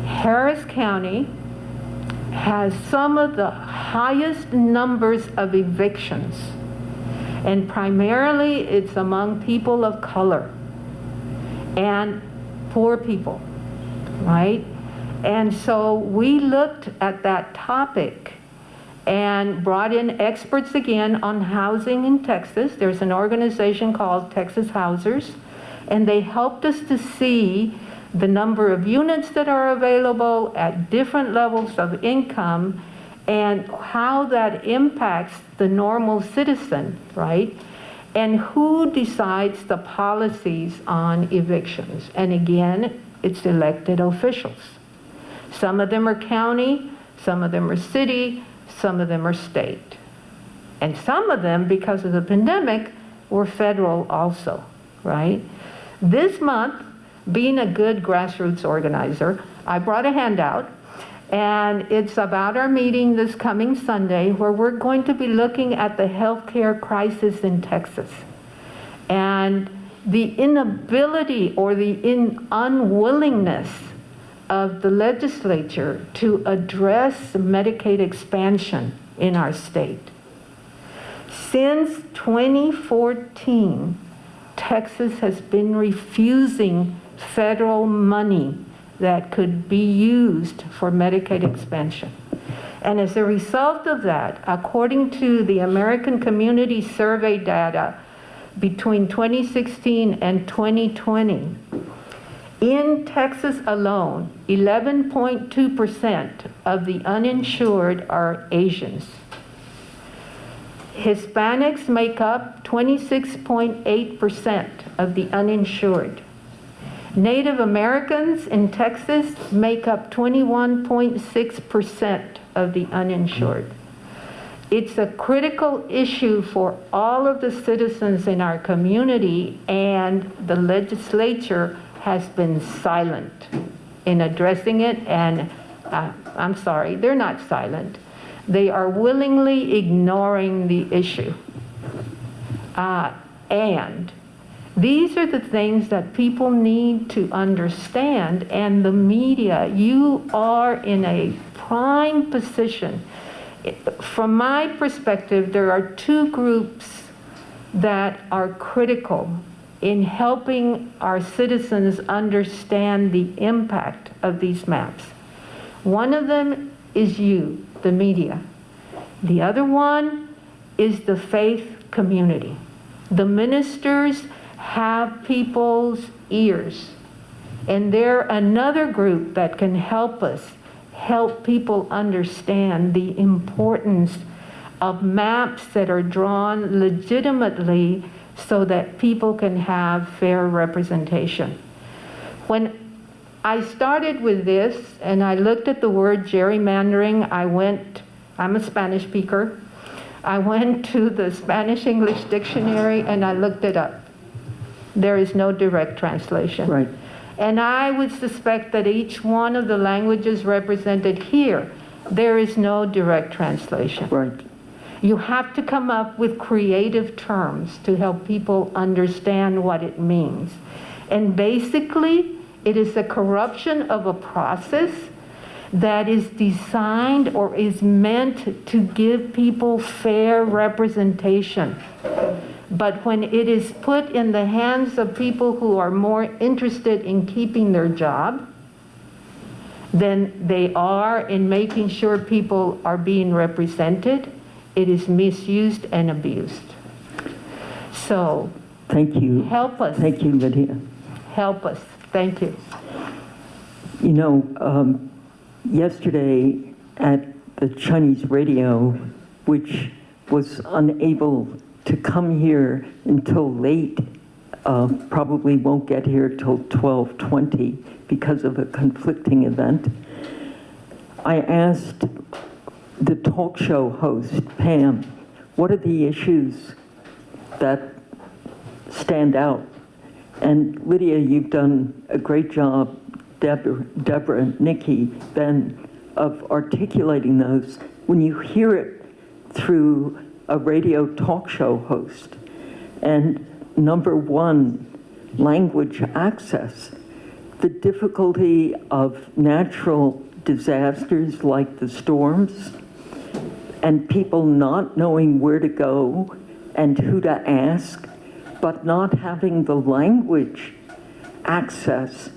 Harris County has some of the highest numbers of evictions, and primarily it's among people of color and poor people, right? And so we looked at that topic and brought in experts again on housing in Texas. There's an organization called Texas Housers, and they helped us to see the number of units that are available at different levels of income and how that impacts the normal citizen, right? And who decides the policies on evictions. And again, it's elected officials. Some of them are county, some of them are city, some of them are state. And some of them, because of the pandemic, were federal also, right? This month, being a good grassroots organizer, I brought a handout, and it's about our meeting this coming Sunday, where we're going to be looking at the healthcare crisis in Texas and the inability or the unwillingness of the legislature to address Medicaid expansion in our state. Since 2014, Texas has been refusing federal money that could be used for Medicaid expansion. And as a result of that, according to the American Community Survey data between 2016 and 2020, in Texas alone, 11.2% of the uninsured are Asians. Hispanics make up 26.8% of the uninsured. Native Americans in Texas make up 21.6% of the uninsured. It's a critical issue for all of the citizens in our community, and the legislature has been silent in addressing it, and I'm sorry, they're not silent. They are willingly ignoring the issue. And these are the things that people need to understand, and the media, you are in a prime position. From my perspective, there are two groups that are critical in helping our citizens understand the impact of these maps. One of them is you, the media. The other one is the faith community. The ministers have people's ears, and they're another group that can help us help people understand the importance of maps that are drawn legitimately so that people can have fair representation. When I started with this and I looked at the word gerrymandering, I'm a Spanish speaker, I went to the Spanish-English dictionary and I looked it up. There is no direct translation. Right. And I would suspect that each one of the languages represented here there is no direct translation. Right. You have to come up with creative terms to help people understand what it means. And basically, it is the corruption of a process that is designed or is meant to give people fair representation. But when it is put in the hands of people who are more interested in keeping their job than they are in making sure people are being represented, it is misused and abused. So, Thank you. help us. Thank you, Lydia. Help us. Thank you. You know, yesterday at the Chinese radio, which was unable to come here until late, probably won't get here till 12:20 because of a conflicting event, I asked the talk show host, Pam, what are the issues that stand out? And Lydia, you've done a great job, Deborah, Nikki, Ben, of articulating those. When you hear it through a radio talk show host, and number one, language access, the difficulty of natural disasters like the storms, and people not knowing where to go and who to ask, but not having the language access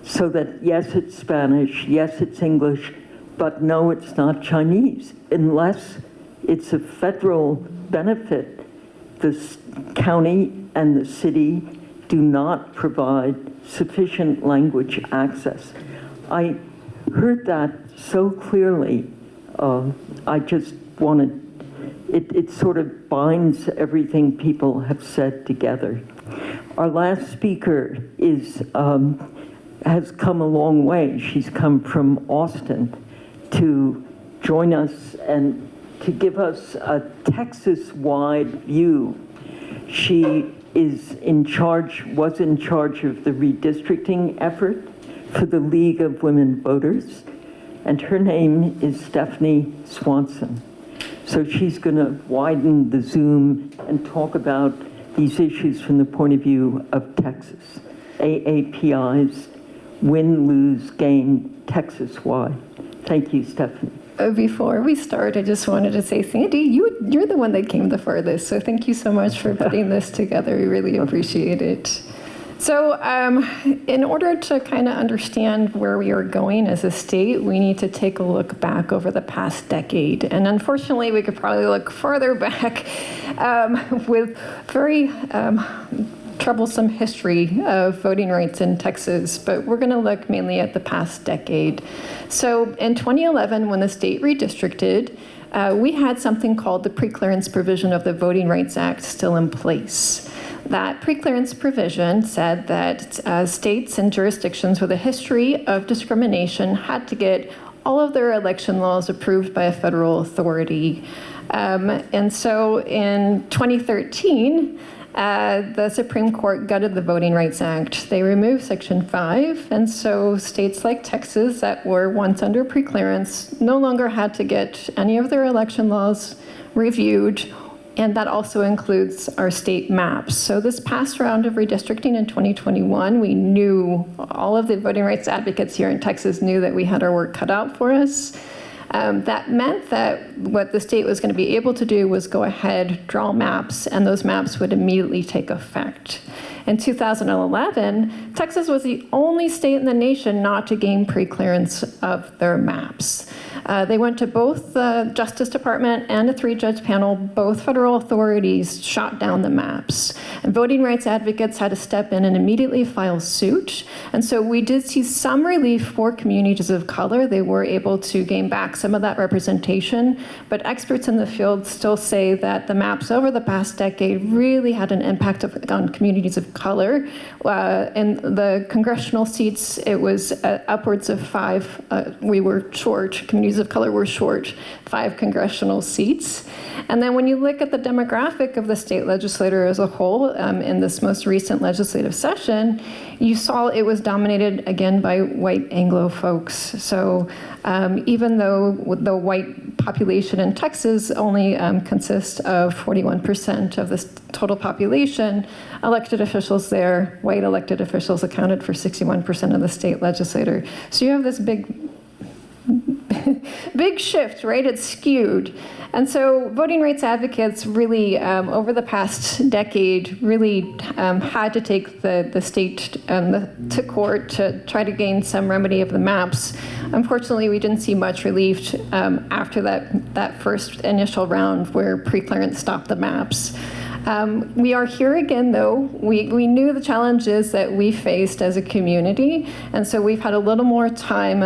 so that yes, it's Spanish, yes, it's English, but no, it's not Chinese, unless it's a federal benefit. The county and the city do not provide sufficient language access. I heard that so clearly. I just wanted, it sort of binds everything people have said together. Our last speaker is, has come a long way. She's come from Austin to join us and to give us a Texas-wide view. She is in charge, was in charge of the redistricting effort for the League of Women Voters, and her name is Stephanie Swanson. So she's going to widen the Zoom and talk about these issues from the point of view of Texas. AAPI's win, lose, gain, Texas-wide. Thank you, Stephanie. Before we start, I just wanted to say, Sandy, you're the one that came the furthest, so thank you so much for putting this together. We really appreciate it. So in order to kind of understand where we are going as a state, we need to take a look back over the past decade. And unfortunately, we could probably look further back with very troublesome history of voting rights in Texas, but we're going to look mainly at the past decade. So in 2011, when the state redistricted, we had something called the preclearance provision of the Voting Rights Act still in place. That preclearance provision said that states and jurisdictions with a history of discrimination had to get all of their election laws approved by a federal authority. And so in 2013, the Supreme Court gutted the Voting Rights Act. They removed Section 5, and so states like Texas that were once under preclearance no longer had to get any of their election laws reviewed, and that also includes our state maps. So this past round of redistricting in 2021, we knew, all of the voting rights advocates here in Texas knew that we had our work cut out for us. That meant that what the state was going to be able to do was go ahead, draw maps, and those maps would immediately take effect. In 2011, Texas was the only state in the nation not to gain preclearance of their maps. They went to both the Justice Department and a 3-judge panel. Both federal authorities shot down the maps. And voting rights advocates had to step in and immediately file suit. And so we did see some relief for communities of color. They were able to gain back some of that representation. But experts in the field still say that the maps over the past decade really had an impact on communities of color. In the congressional seats, it was upwards of 5. We were short, communities of color were short 5 congressional seats. And then when you look at the demographic of the state legislature as a whole in this most recent legislative session, you saw it was dominated again by white Anglo folks. So even though the white population in Texas only consists of 41% of the total population, elected officials there, white elected officials accounted for 61% of the state legislature. So you have this big shift, right? It's skewed. And so voting rights advocates really, over the past decade, really had to take the state to court to try to gain some remedy of the maps. Unfortunately, we didn't see much relief after that first initial round where pre-clearance stopped the maps. We are here again, though. We knew the challenges that we faced as a community, and so we've had a little more time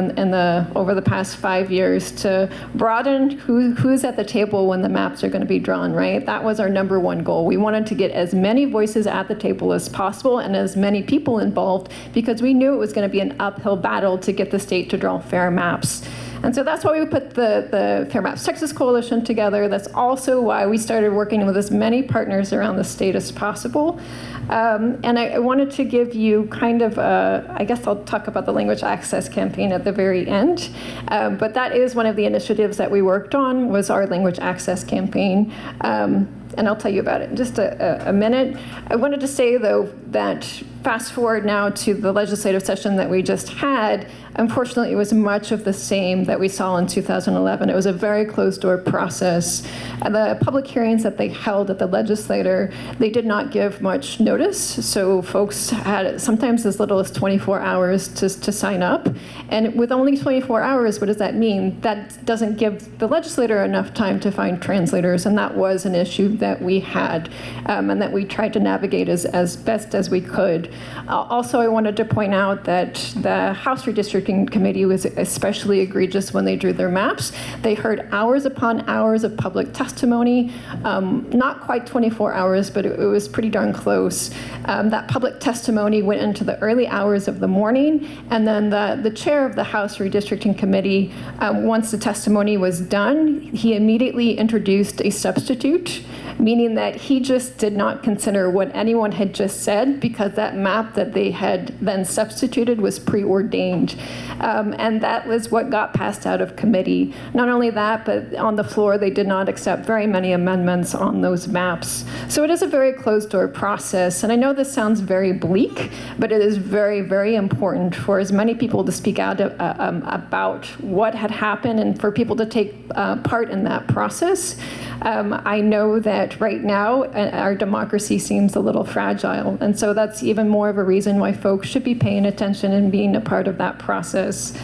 over the past 5 years to broaden who's at the table when the maps are going to be drawn, right? That was our number one goal. We wanted to get as many voices at the table as possible and as many people involved because we knew it was going to be an uphill battle to get the state to draw fair maps. And so that's why we put the Fair Maps Texas Coalition together. That's also why we started working with as many partners around the state as possible. And I wanted to give you kind of I guess I'll talk about the language access campaign at the very end. But that is one of the initiatives that we worked on, was our language access campaign. And I'll tell you about it in just a minute. I wanted to say, though, that fast forward now to the legislative session that we just had, unfortunately, it was much of the same that we saw in 2011. It was a very closed-door process. And the public hearings that they held at the legislature, they did not give much notice. So folks had sometimes as little as 24 hours to sign up. And with only 24 hours, what does that mean? That doesn't give the legislator enough time to find translators. And that was an issue that we had and that we tried to navigate as best as we could. Also, I wanted to point out that the House Redistricting Committee was especially egregious when they drew their maps. They heard hours upon hours of public testimony, not quite 24 hours, but it was pretty darn close. That public testimony went into the early hours of the morning, and then the chair of the House Redistricting Committee, once the testimony was done, he immediately introduced a substitute, meaning that he just did not consider what anyone had just said because that map that they had then substituted was preordained. And that was what got passed out of committee. Not only that, but on the floor, they did not accept very many amendments on those maps. So it is a very closed-door process. And I know this sounds very bleak, but it is very, very important for as many people to speak out about what had happened and for people to take part in that process. I know that right now our democracy seems a little fragile, and so that's even more of a reason why folks should be paying attention and being a part of that process.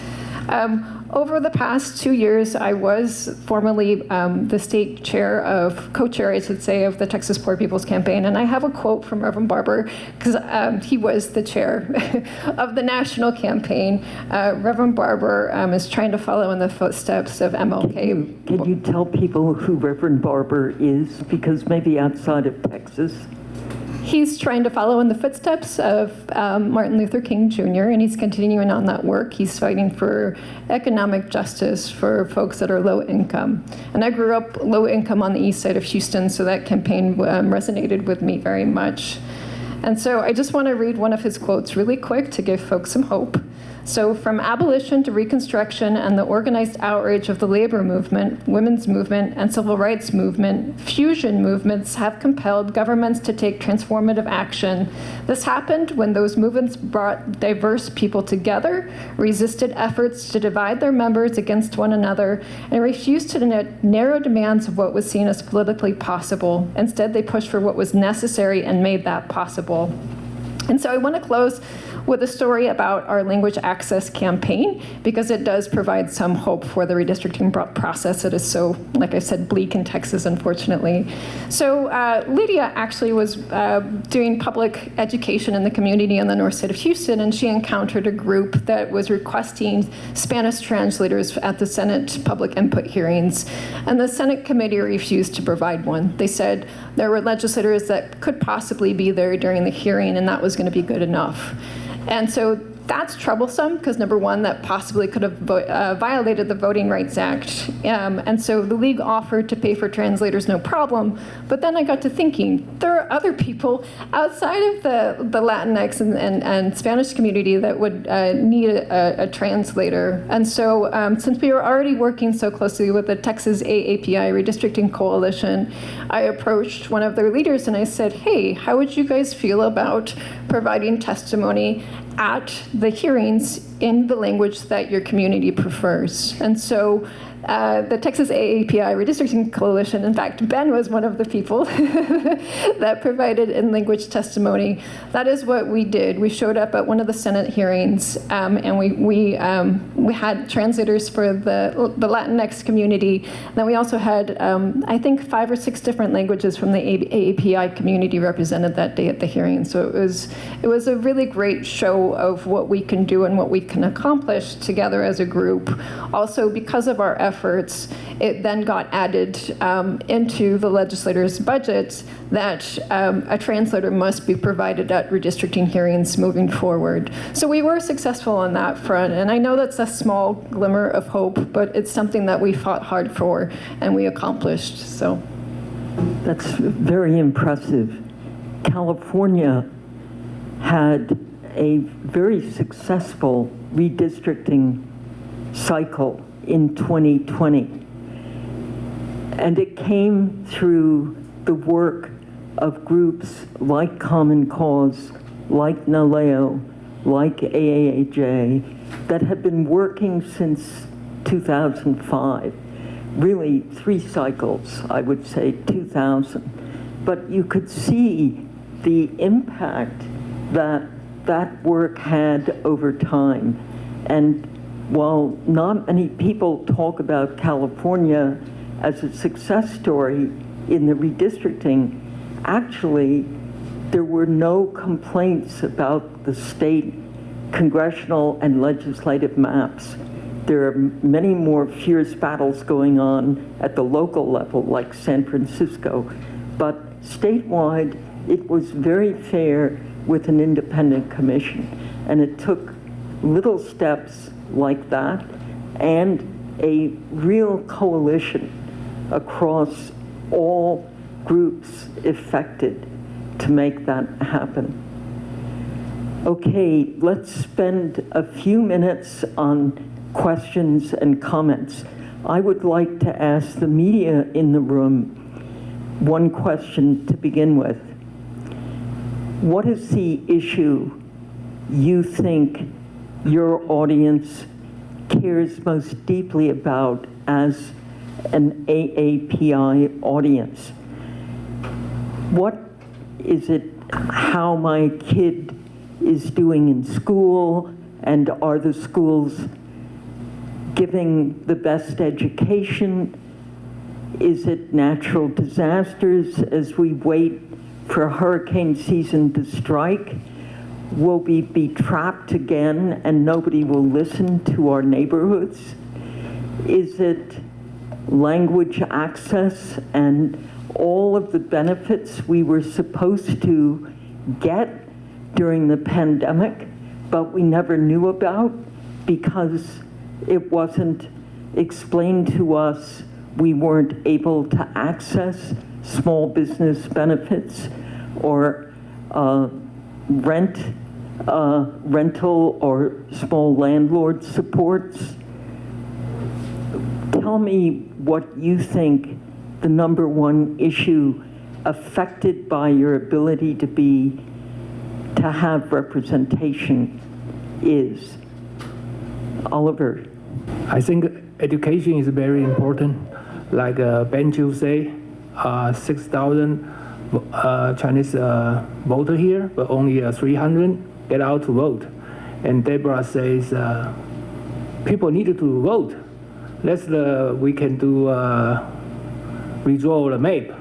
Over the past 2 years, I was formerly the state chair co-chair, I should say, of the Texas Poor People's Campaign. And I have a quote from Reverend Barber, because he was the chair of the national campaign. Reverend Barber is trying to follow in the footsteps of MLK. Can you tell people who Reverend Barber is? Because maybe outside of Texas. He's trying to follow in the footsteps of Martin Luther King Jr., and he's continuing on that work. He's fighting for economic justice for folks that are low income. And I grew up low income on the east side of Houston, so that campaign resonated with me very much. And so I just want to read one of his quotes really quick to give folks some hope. So from abolition to Reconstruction and the organized outrage of the labor movement, women's movement, and civil rights movement, fusion movements have compelled governments to take transformative action. This happened when those movements brought diverse people together, resisted efforts to divide their members against one another, and refused to narrow demands of what was seen as politically possible. Instead, they pushed for what was necessary and made that possible. And so I want to close with a story about our language access campaign, because it does provide some hope for the redistricting process that is so, like I said, bleak in Texas, unfortunately. So Lydia actually was doing public education in the community in the north side of Houston, and she encountered a group that was requesting Spanish translators at the Senate public input hearings. And the Senate committee refused to provide one. They said there were legislators that could possibly be there during the hearing, and that was going to be good enough. And so that's troublesome because, number one, that possibly could have violated the Voting Rights Act. And so the league offered to pay for translators, no problem. But then I got to thinking, there are other people outside of the Latinx and Spanish community that would need a translator. And so since we were already working so closely with the Texas AAPI Redistricting Coalition, I approached one of their leaders and I said, hey, how would you guys feel about providing testimony at the hearings in the language that your community prefers? And so the Texas AAPI Redistricting Coalition, in fact, Ben was one of the people that provided in-language testimony. That is what we did. We showed up at one of the Senate hearings, and we had translators for the Latinx community. Then we also had, I think, 5 or 6 different languages from the AAPI community represented that day at the hearing. So it was a really great show of what we can do and what we can accomplish together as a group. Also, because of our efforts, it then got added into the legislators' budgets that a translator must be provided at redistricting hearings moving forward. So we were successful on that front, and I know that's a small glimmer of hope, but it's something that we fought hard for and we accomplished. So that's very impressive. California had a very successful redistricting cycle in 2020. And it came through the work of groups like Common Cause, like NALEO, like AAJ, that have been working since 2005. Really 3 cycles, I would say 2000. But you could see the impact that that work had over time. And while not many people talk about California as a success story in the redistricting, actually, there were no complaints about the state congressional and legislative maps. There are many more fierce battles going on at the local level, like San Francisco. But statewide, it was very fair with an independent commission. And it took little steps like that and a real coalition across all groups affected to make that happen. Okay, let's spend a few minutes on questions and comments. I would like to ask the media in the room one question to begin with. What is the issue you think your audience cares most deeply about as an AAPI audience? What is it how my kid is doing in school, and are the schools giving the best education? Is it natural disasters as we wait for hurricane season to strike? Will we be trapped again and nobody will listen to our neighborhoods? Is it language access and all of the benefits we were supposed to get during the pandemic, but we never knew about because it wasn't explained to us? We weren't able to access small business benefits or rental or small landlord supports. Tell me what you think the #1 issue affected by your ability to have representation is. Oliver. I think education is very important. Like Ben Chu say, 6,000 Chinese voter here, but only 300 get out to vote. And Deborah says people need to vote. We can do redraw the map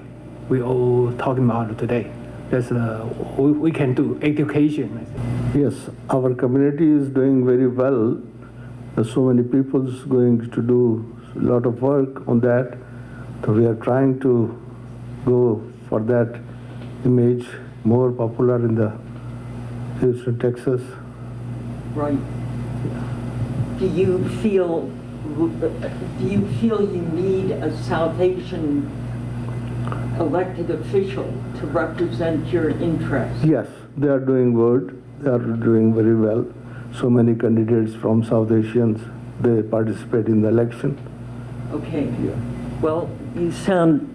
we all talking about today. That's we can do education. Yes, our community is doing very well. So many people is going to do a lot of work on that. So we are trying to go for that image more popular in the Houston, Texas. Right. Do you feel you need a South Asian elected official to represent your interests? Yes, they are doing good. They are doing very well. So many candidates from South Asians, they participate in the election. Okay. Yeah. Well, you sound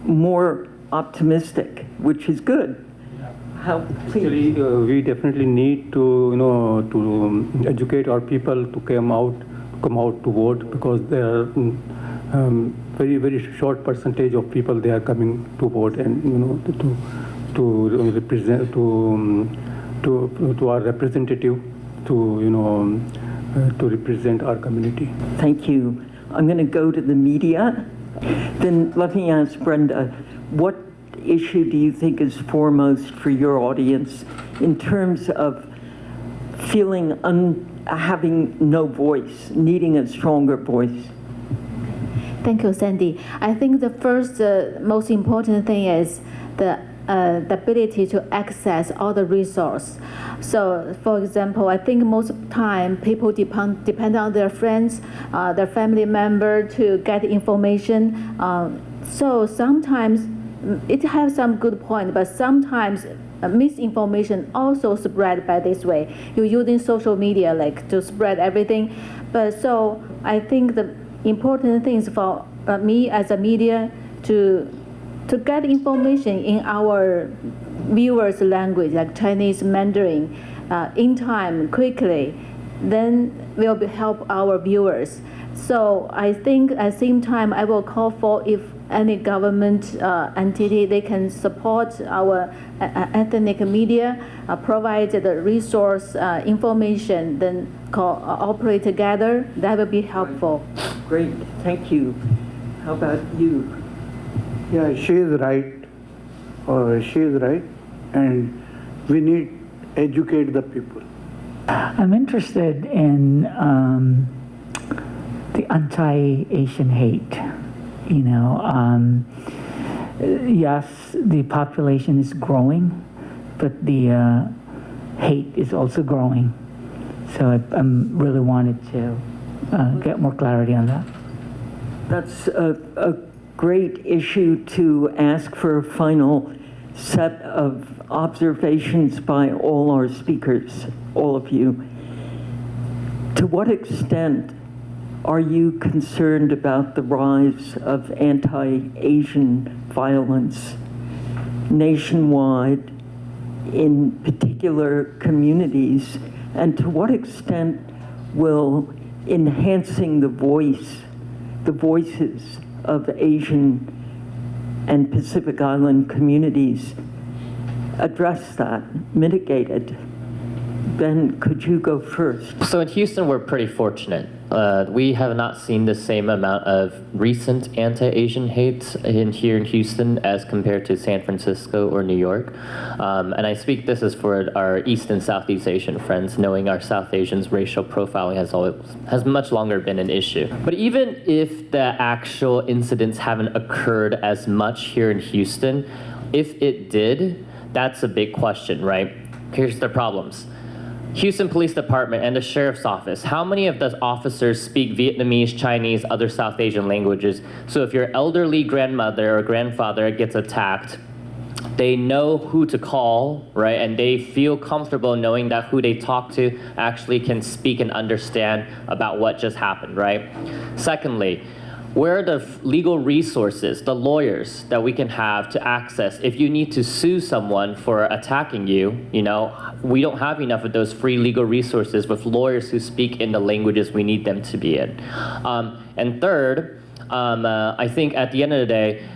more optimistic, which is good. How, please? Actually, we definitely need to, to educate our people to come out to vote, because there are very, very short percentage of people they are coming to vote, and to represent to our representative to represent our community. Thank you. I'm going to go to the media. Then let me ask Brenda, what issue do you think is foremost for your audience in terms of feeling having no voice, needing a stronger voice? Thank you, Sandy. I think the first most important thing is the ability to access all the resource. So, for example, I think most of the time people depend on their friends, their family member to get information. So sometimes it has some good point, but sometimes misinformation also spread by this way. You're using social media like to spread everything. But so I think the important things for me as a media to get information in our viewers' language, like Chinese Mandarin, in time, quickly, then will help our viewers. So I think at the same time, I will call for if any government entity, they can support our ethnic media, provide the resource information, then operate together. That will be helpful. Great, thank you. How about you? Yeah, she is right. She is right. And we need to educate the people. I'm interested in the anti-Asian hate. Yes, the population is growing, but the hate is also growing. So I really wanted to get more clarity on that. That's a great issue to ask for a final set of observations by all our speakers, all of you. To what extent are you concerned about the rise of anti-Asian violence nationwide, in particular communities, and to what extent will enhancing the voices of Asian and Pacific Island communities address that, mitigate it? Ben, could you go first? So in Houston, we're pretty fortunate. We have not seen the same amount of recent anti-Asian hate here in Houston as compared to San Francisco or New York. And I speak this as for our East and Southeast Asian friends, knowing our South Asians' racial profiling has much longer been an issue. But even if the actual incidents haven't occurred as much here in Houston, if it did, that's a big question, right? Here's the problems. Houston Police Department and the Sheriff's Office, how many of the officers speak Vietnamese, Chinese, other South Asian languages? So if your elderly grandmother or grandfather gets attacked, they know who to call, right? And they feel comfortable knowing that who they talk to actually can speak and understand about what just happened, right? Secondly, where are the legal resources, the lawyers that we can have to access if you need to sue someone for attacking you? We don't have enough of those free legal resources with lawyers who speak in the languages we need them to be in. And third, I think at the end of the day,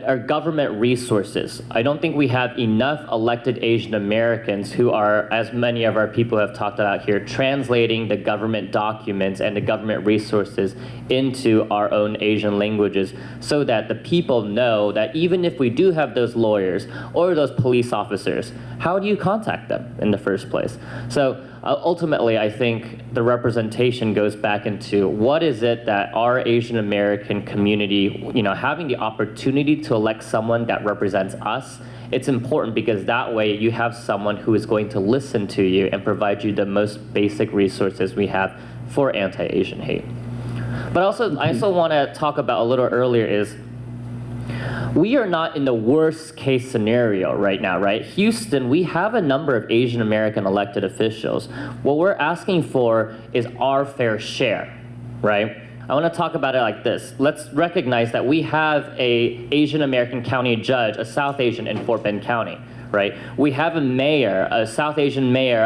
our government resources. I don't think we have enough elected Asian Americans who are, as many of our people have talked about here, translating the government documents and the government resources into our own Asian languages so that the people know that even if we do have those lawyers or those police officers, how do you contact them in the first place? So ultimately, I think the representation goes back into what is it that our Asian American community, having the opportunity to elect someone that represents us, it's important because that way you have someone who is going to listen to you and provide you the most basic resources we have for anti-Asian hate. But also, I also want to talk about a little earlier is, we are not in the worst case scenario right now, right? Houston, we have a number of Asian American elected officials. What we're asking for is our fair share, right? I want to talk about it like this. Let's recognize that we have an Asian American county judge, a South Asian in Fort Bend County, right? We have a mayor, a South Asian mayor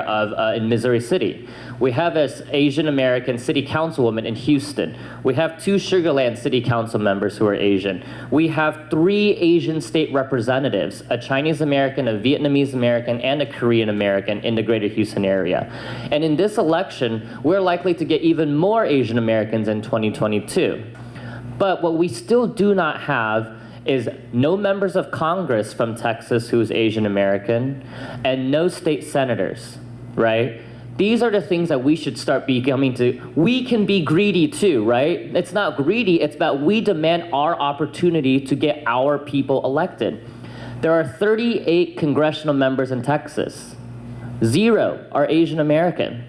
in Missouri City. We have an Asian American city councilwoman in Houston. We have 2 Sugar Land city council members who are Asian. We have 3 Asian state representatives, a Chinese American, a Vietnamese American, and a Korean American in the greater Houston area. And in this election, we're likely to get even more Asian Americans in 2022. But what we still do not have is no members of Congress from Texas who's Asian American, and no state senators, right? These are the things that we should start becoming to. We can be greedy too, right? It's not greedy, it's about we demand our opportunity to get our people elected. There are 38 congressional members in Texas. 0 are Asian American.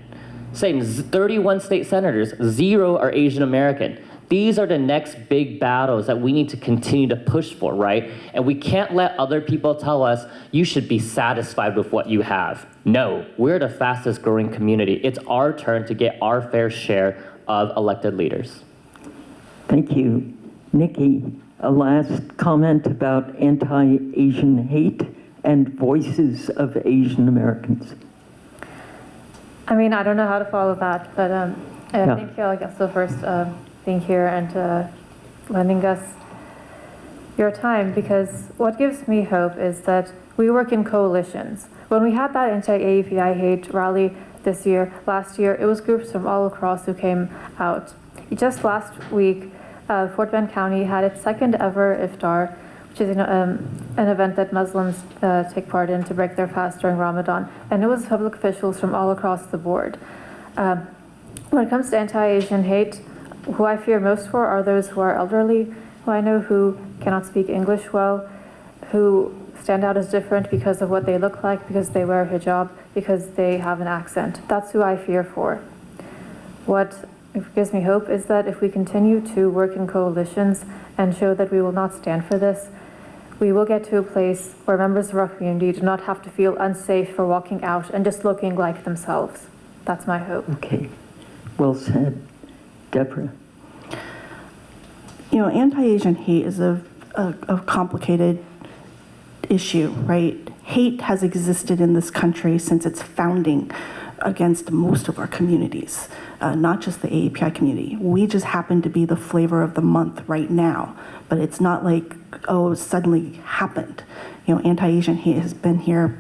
Same, 31 state senators, 0 are Asian American. These are the next big battles that we need to continue to push for, right? And we can't let other people tell us, you should be satisfied with what you have. No, we're the fastest growing community. It's our turn to get our fair share of elected leaders. Thank you. Nikki, a last comment about anti-Asian hate and voices of Asian Americans. I mean, I don't know how to follow that, but thank you, I guess, so first being here and lending us your time, because what gives me hope is that we work in coalitions. When we had that anti-AAPI hate rally last year, it was groups from all across who came out. Just last week, Fort Bend County had its 2nd ever iftar, which is an event that Muslims take part in to break their fast during Ramadan. And it was public officials from all across the board. When it comes to anti-Asian hate, who I fear most for are those who are elderly, who I know who cannot speak English well, who stand out as different because of what they look like, because they wear a hijab, because they have an accent. That's who I fear for. What gives me hope is that if we continue to work in coalitions and show that we will not stand for this, we will get to a place where members of our community do not have to feel unsafe for walking out and just looking like themselves. That's my hope. Okay, well said. Deborah. Anti-Asian hate is a complicated issue, right? Hate has existed in this country since its founding against most of our communities, not just the AAPI community. We just happen to be the flavor of the month right now, but it's not like, oh, it suddenly happened. Anti-Asian hate has been here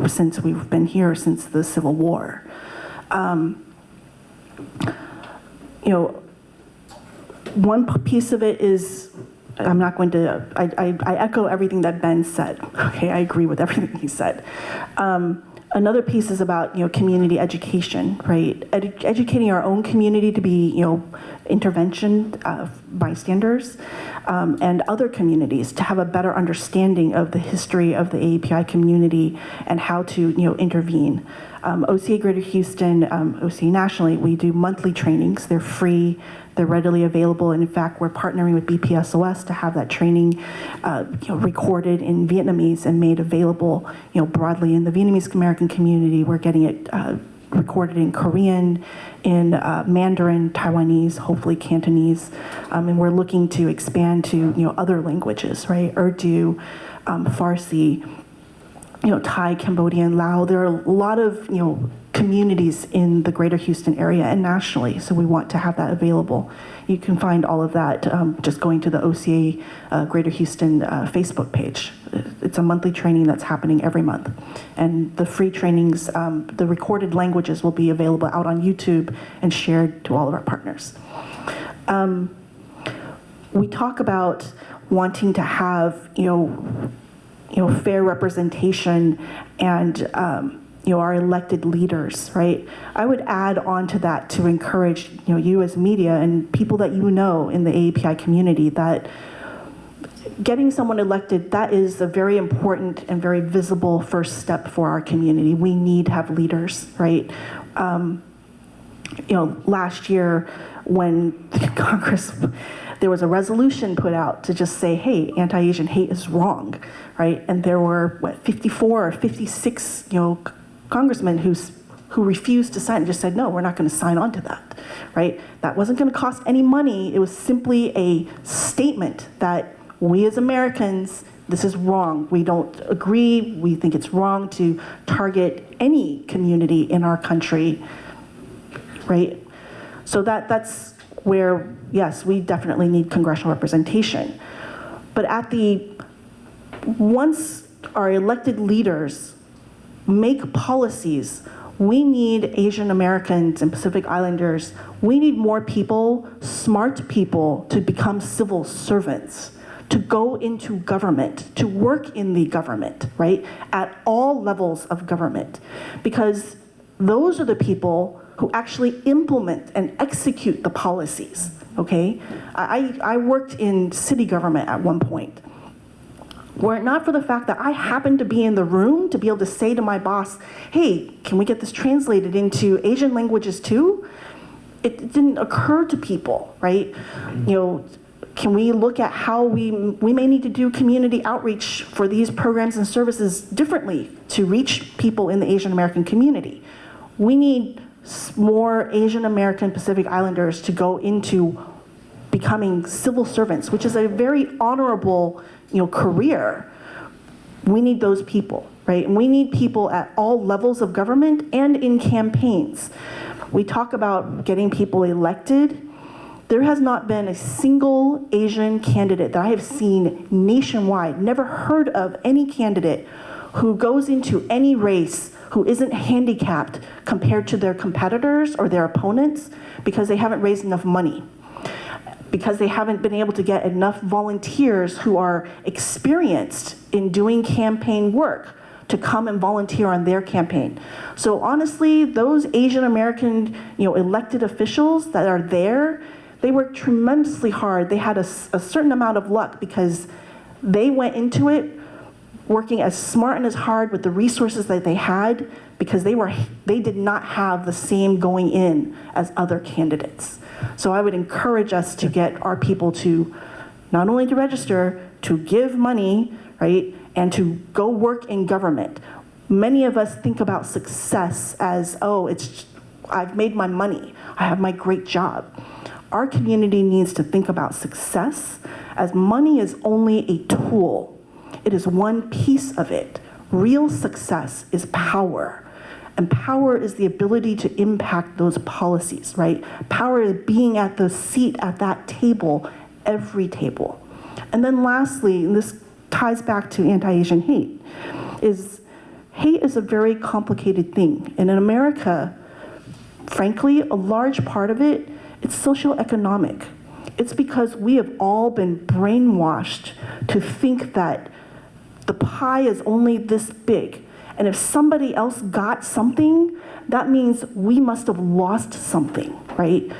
since we've been here since the Civil War. One piece of it is, I'm not going to, I echo everything that Ben said. Okay, I agree with everything he said. Another piece is about, community education, right? Educating our own community to be, intervention bystanders, and other communities to have a better understanding of the history of the AAPI community and how to, intervene. OCA Greater Houston, OCA nationally, we do monthly trainings. They're free. They're readily available. And in fact, we're partnering with BPSOS to have that training recorded in Vietnamese and made available broadly in the Vietnamese American community. We're getting it recorded in Korean, in Mandarin, Taiwanese, hopefully Cantonese. And we're looking to expand to other languages, right? Urdu, Farsi, Thai, Cambodian, Lao. There are a lot of communities in the greater Houston area and nationally. So we want to have that available. You can find all of that just going to the OCA Greater Houston Facebook page. It's a monthly training that's happening every month. And the free trainings, the recorded languages will be available out on YouTube and shared to all of our partners. We talk about wanting to have, fair representation and, our elected leaders, right? I would add on to that to encourage, you as media and people that you know in the AAPI community that getting someone elected, that is a very important and very visible first step for our community. We need to have leaders, right? Last year when Congress, there was a resolution put out to just say, hey, anti-Asian hate is wrong, right? And there were, 54 or 56, congressmen who refused to sign and just said, no, we're not going to sign on to that, right? That wasn't going to cost any money. It was simply a statement that we as Americans, this is wrong. We don't agree. We think it's wrong to target any community in our country, right? So that's where, yes, we definitely need congressional representation. But once our elected leaders make policies, we need Asian Americans and Pacific Islanders, we need more people, smart people, to become civil servants, to go into government, to work in the government, right? At all levels of government. Because those are the people who actually implement and execute the policies, okay? I worked in city government at one point. Were it not for the fact that I happened to be in the room to be able to say to my boss, hey, can we get this translated into Asian languages too? It didn't occur to people, right? Can we look at how we may need to do community outreach for these programs and services differently to reach people in the Asian American community? We need more Asian American Pacific Islanders to go into becoming civil servants, which is a very honorable career. We need those people, right? And we need people at all levels of government and in campaigns. We talk about getting people elected. There has not been a single Asian candidate that I have seen nationwide, never heard of any candidate who goes into any race who isn't handicapped compared to their competitors or their opponents because they haven't raised enough money, because they haven't been able to get enough volunteers who are experienced in doing campaign work to come and volunteer on their campaign. So honestly, those Asian American, elected officials that are there, they work tremendously hard. They had a certain amount of luck because they went into it working as smart and as hard with the resources that they had because they did not have the same going in as other candidates. So I would encourage us to get our people to not only to register, to give money, right, and to go work in government. Many of us think about success as, I've made my money, I have my great job. Our community needs to think about success as money is only a tool. It is one piece of it. Real success is power. And power is the ability to impact those policies, right? Power is being at the seat at that table, every table. And then lastly, and this ties back to anti-Asian hate, is hate is a very complicated thing. And in America, frankly, a large part of it, it's socioeconomic. It's because we have all been brainwashed to think that the pie is only this big. And if somebody else got something, that means we must have lost something, right?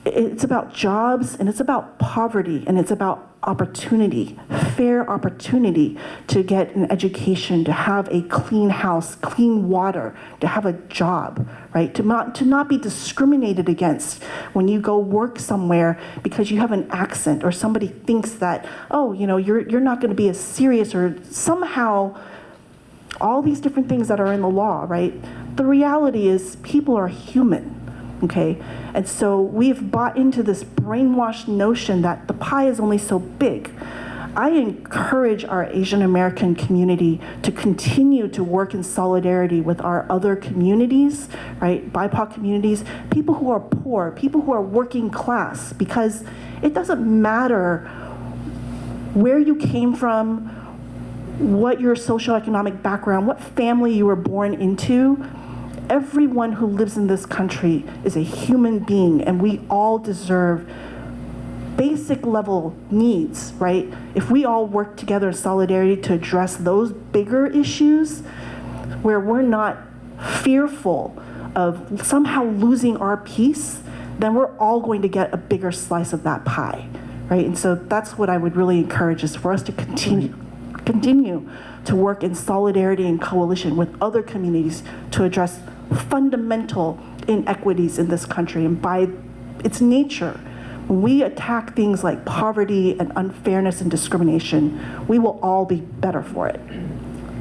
It's about jobs, and it's about poverty, and it's about opportunity, fair opportunity to get an education, to have a clean house, clean water, to have a job, right? To not be discriminated against when you go work somewhere because you have an accent or somebody thinks that, you're not going to be as serious, or somehow all these different things that are in the law, right? The reality is people are human. Okay, and so we've bought into this brainwashed notion that the pie is only so big. I encourage our Asian American community to continue to work in solidarity with our other communities, right? BIPOC communities, people who are poor, people who are working class, because it doesn't matter where you came from, what your socioeconomic background, what family you were born into. Everyone who lives in this country is a human being, and we all deserve basic level needs, right? If we all work together in solidarity to address those bigger issues, where we're not fearful of somehow losing our peace, then we're all going to get a bigger slice of that pie, right? And so that's what I would really encourage, is for us to continue to work in solidarity and coalition with other communities to address fundamental inequities in this country. And by its nature, when we attack things like poverty and unfairness and discrimination, we will all be better for it.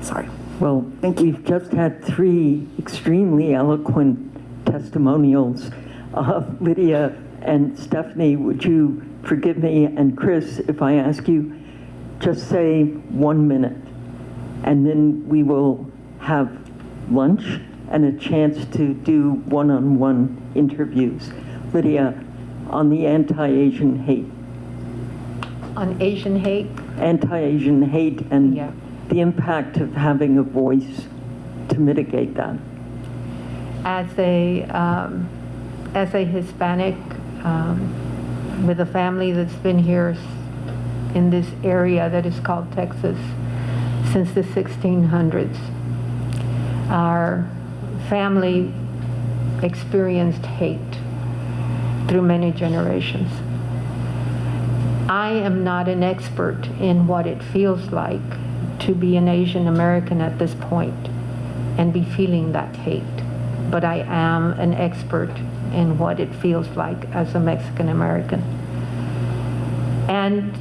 Sorry. Well, thank you. We've just had 3 extremely eloquent testimonials. Lydia and Stephanie, would you forgive me, and Chris, if I ask you, just say 1 minute, and then we will have lunch and a chance to do one-on-one interviews. Lydia, on the anti-Asian hate. On Asian hate? Anti-Asian hate and Yeah. the impact of having a voice to mitigate that. As a Hispanic with a family that's been here in this area that is called Texas since the 1600s, our family experienced hate through many generations. I am not an expert in what it feels like to be an Asian American at this point and be feeling that hate, but I am an expert in what it feels like as a Mexican American. And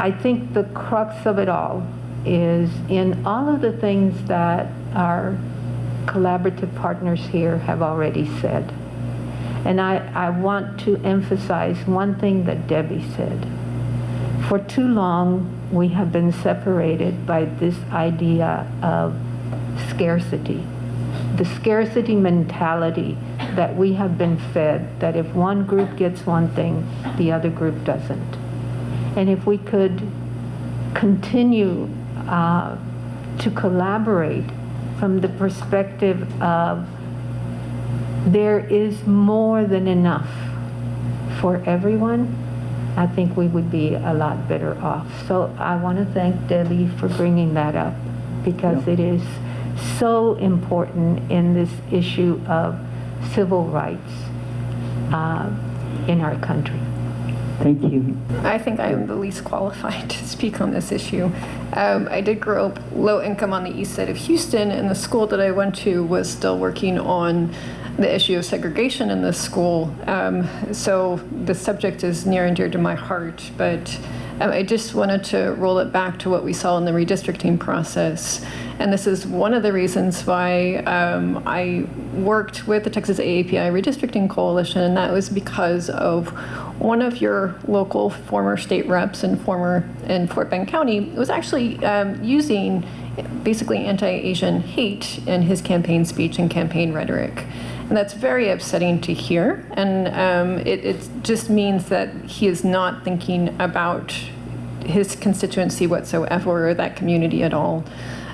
I think the crux of it all is in all of the things that our collaborative partners here have already said. And I want to emphasize one thing that Debbie said. For too long, we have been separated by this idea of scarcity. The scarcity mentality that we have been fed, that if one group gets one thing, the other group doesn't. And if we could continue to collaborate from the perspective of there is more than enough for everyone, I think we would be a lot better off. So I want to thank Debbie for bringing that up, because it is so important in this issue of civil rights in our country. Thank you. I think I am the least qualified to speak on this issue. I did grow up low income on the east side of Houston, and the school that I went to was still working on the issue of segregation in the school. So the subject is near and dear to my heart, but I just wanted to roll it back to what we saw in the redistricting process. And this is one of the reasons why I worked with the Texas AAPI Redistricting Coalition, and that was because of one of your local former state reps in Fort Bend County was actually using basically anti-Asian hate in his campaign speech and campaign rhetoric. And that's very upsetting to hear. And it just means that he is not thinking about his constituency whatsoever or that community at all.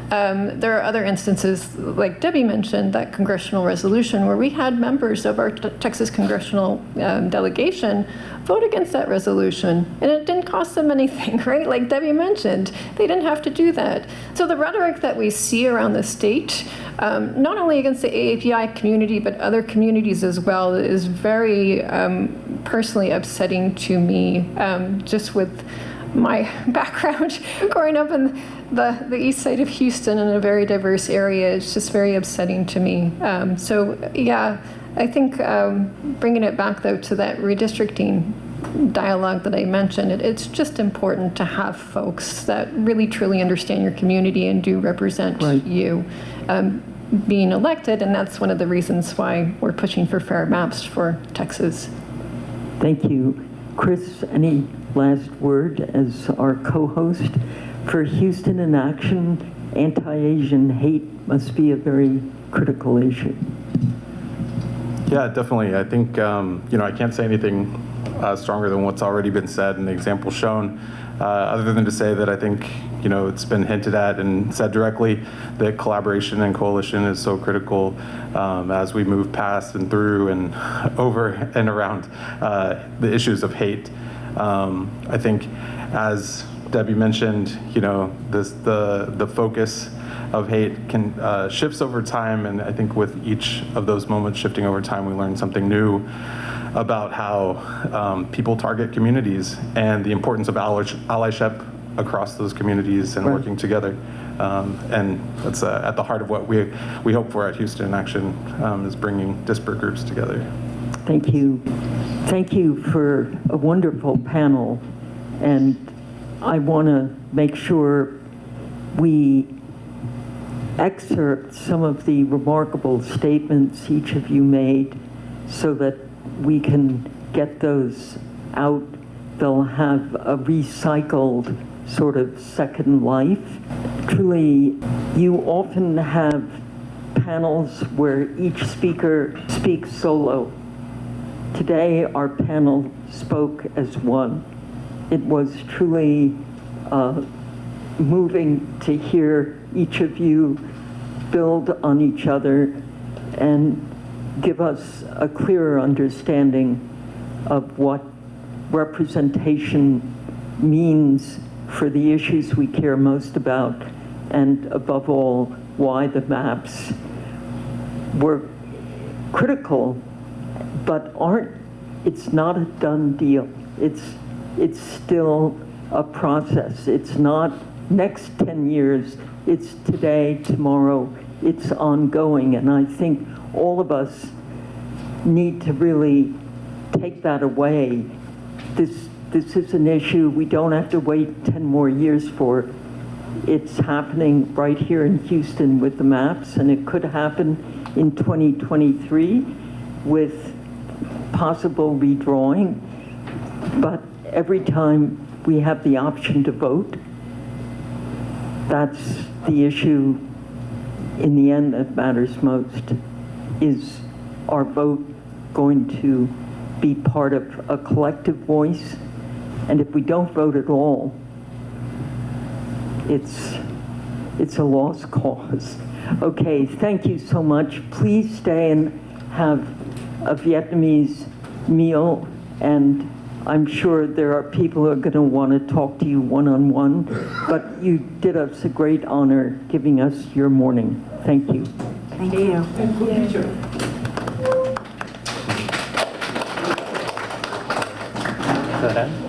There are other instances, like Debbie mentioned, that congressional resolution where we had members of our Texas congressional delegation vote against that resolution, and it didn't cost them anything, right? Like Debbie mentioned, they didn't have to do that. So the rhetoric that we see around the state, not only against the AAPI community, but other communities as well, is very personally upsetting to me, just with my background growing up in the east side of Houston in a very diverse area. It's just very upsetting to me. So yeah, I think bringing it back though to that redistricting dialogue that I mentioned, it's just important to have folks that really truly understand your community and do represent you being elected, and that's one of the reasons why we're pushing for fair maps for Texas. Thank you. Chris, any last word as our co-host. For Houston in Action, anti-Asian hate must be a very critical issue. Yeah, definitely. I think, I can't say anything stronger than what's already been said and the example shown, other than to say that I think, it's been hinted at and said directly that collaboration and coalition is so critical as we move past and through and over and around the issues of hate. I think, as Debbie mentioned, the focus of hate can shifts over time, and I think with each of those moments shifting over time, we learn something new about how people target communities and the importance of allyship across those communities and working together. And that's at the heart of what we hope for at Houston in Action, is bringing disparate groups together. Thank you. Thank you for a wonderful panel. And I want to make sure we excerpt some of the remarkable statements each of you made so that we can get those out. They'll have a recycled sort of second life. Truly, you often have panels where each speaker speaks solo. Today, our panel spoke as one. It was truly moving to hear each of you build on each other and give us a clearer understanding of what representation means for the issues we care most about, and above all, why the maps were critical, but it's not a done deal. It's still a process. It's not next 10 years, it's today, tomorrow, it's ongoing. And I think all of us need to really take that away. This is an issue we don't have to wait 10 more years for. It's happening right here in Houston with the maps, and it could happen in 2023 with possible redrawing. But every time we have the option to vote, that's the issue in the end that matters most. Is our vote going to be part of a collective voice? And if we don't vote at all, it's a lost cause. Okay, thank you so much. Please stay and have a Vietnamese meal, and I'm sure there are people who are going to want to talk to you one-on-one, but you did us a great honor giving us your morning. Thank you. Thank you. Go ahead.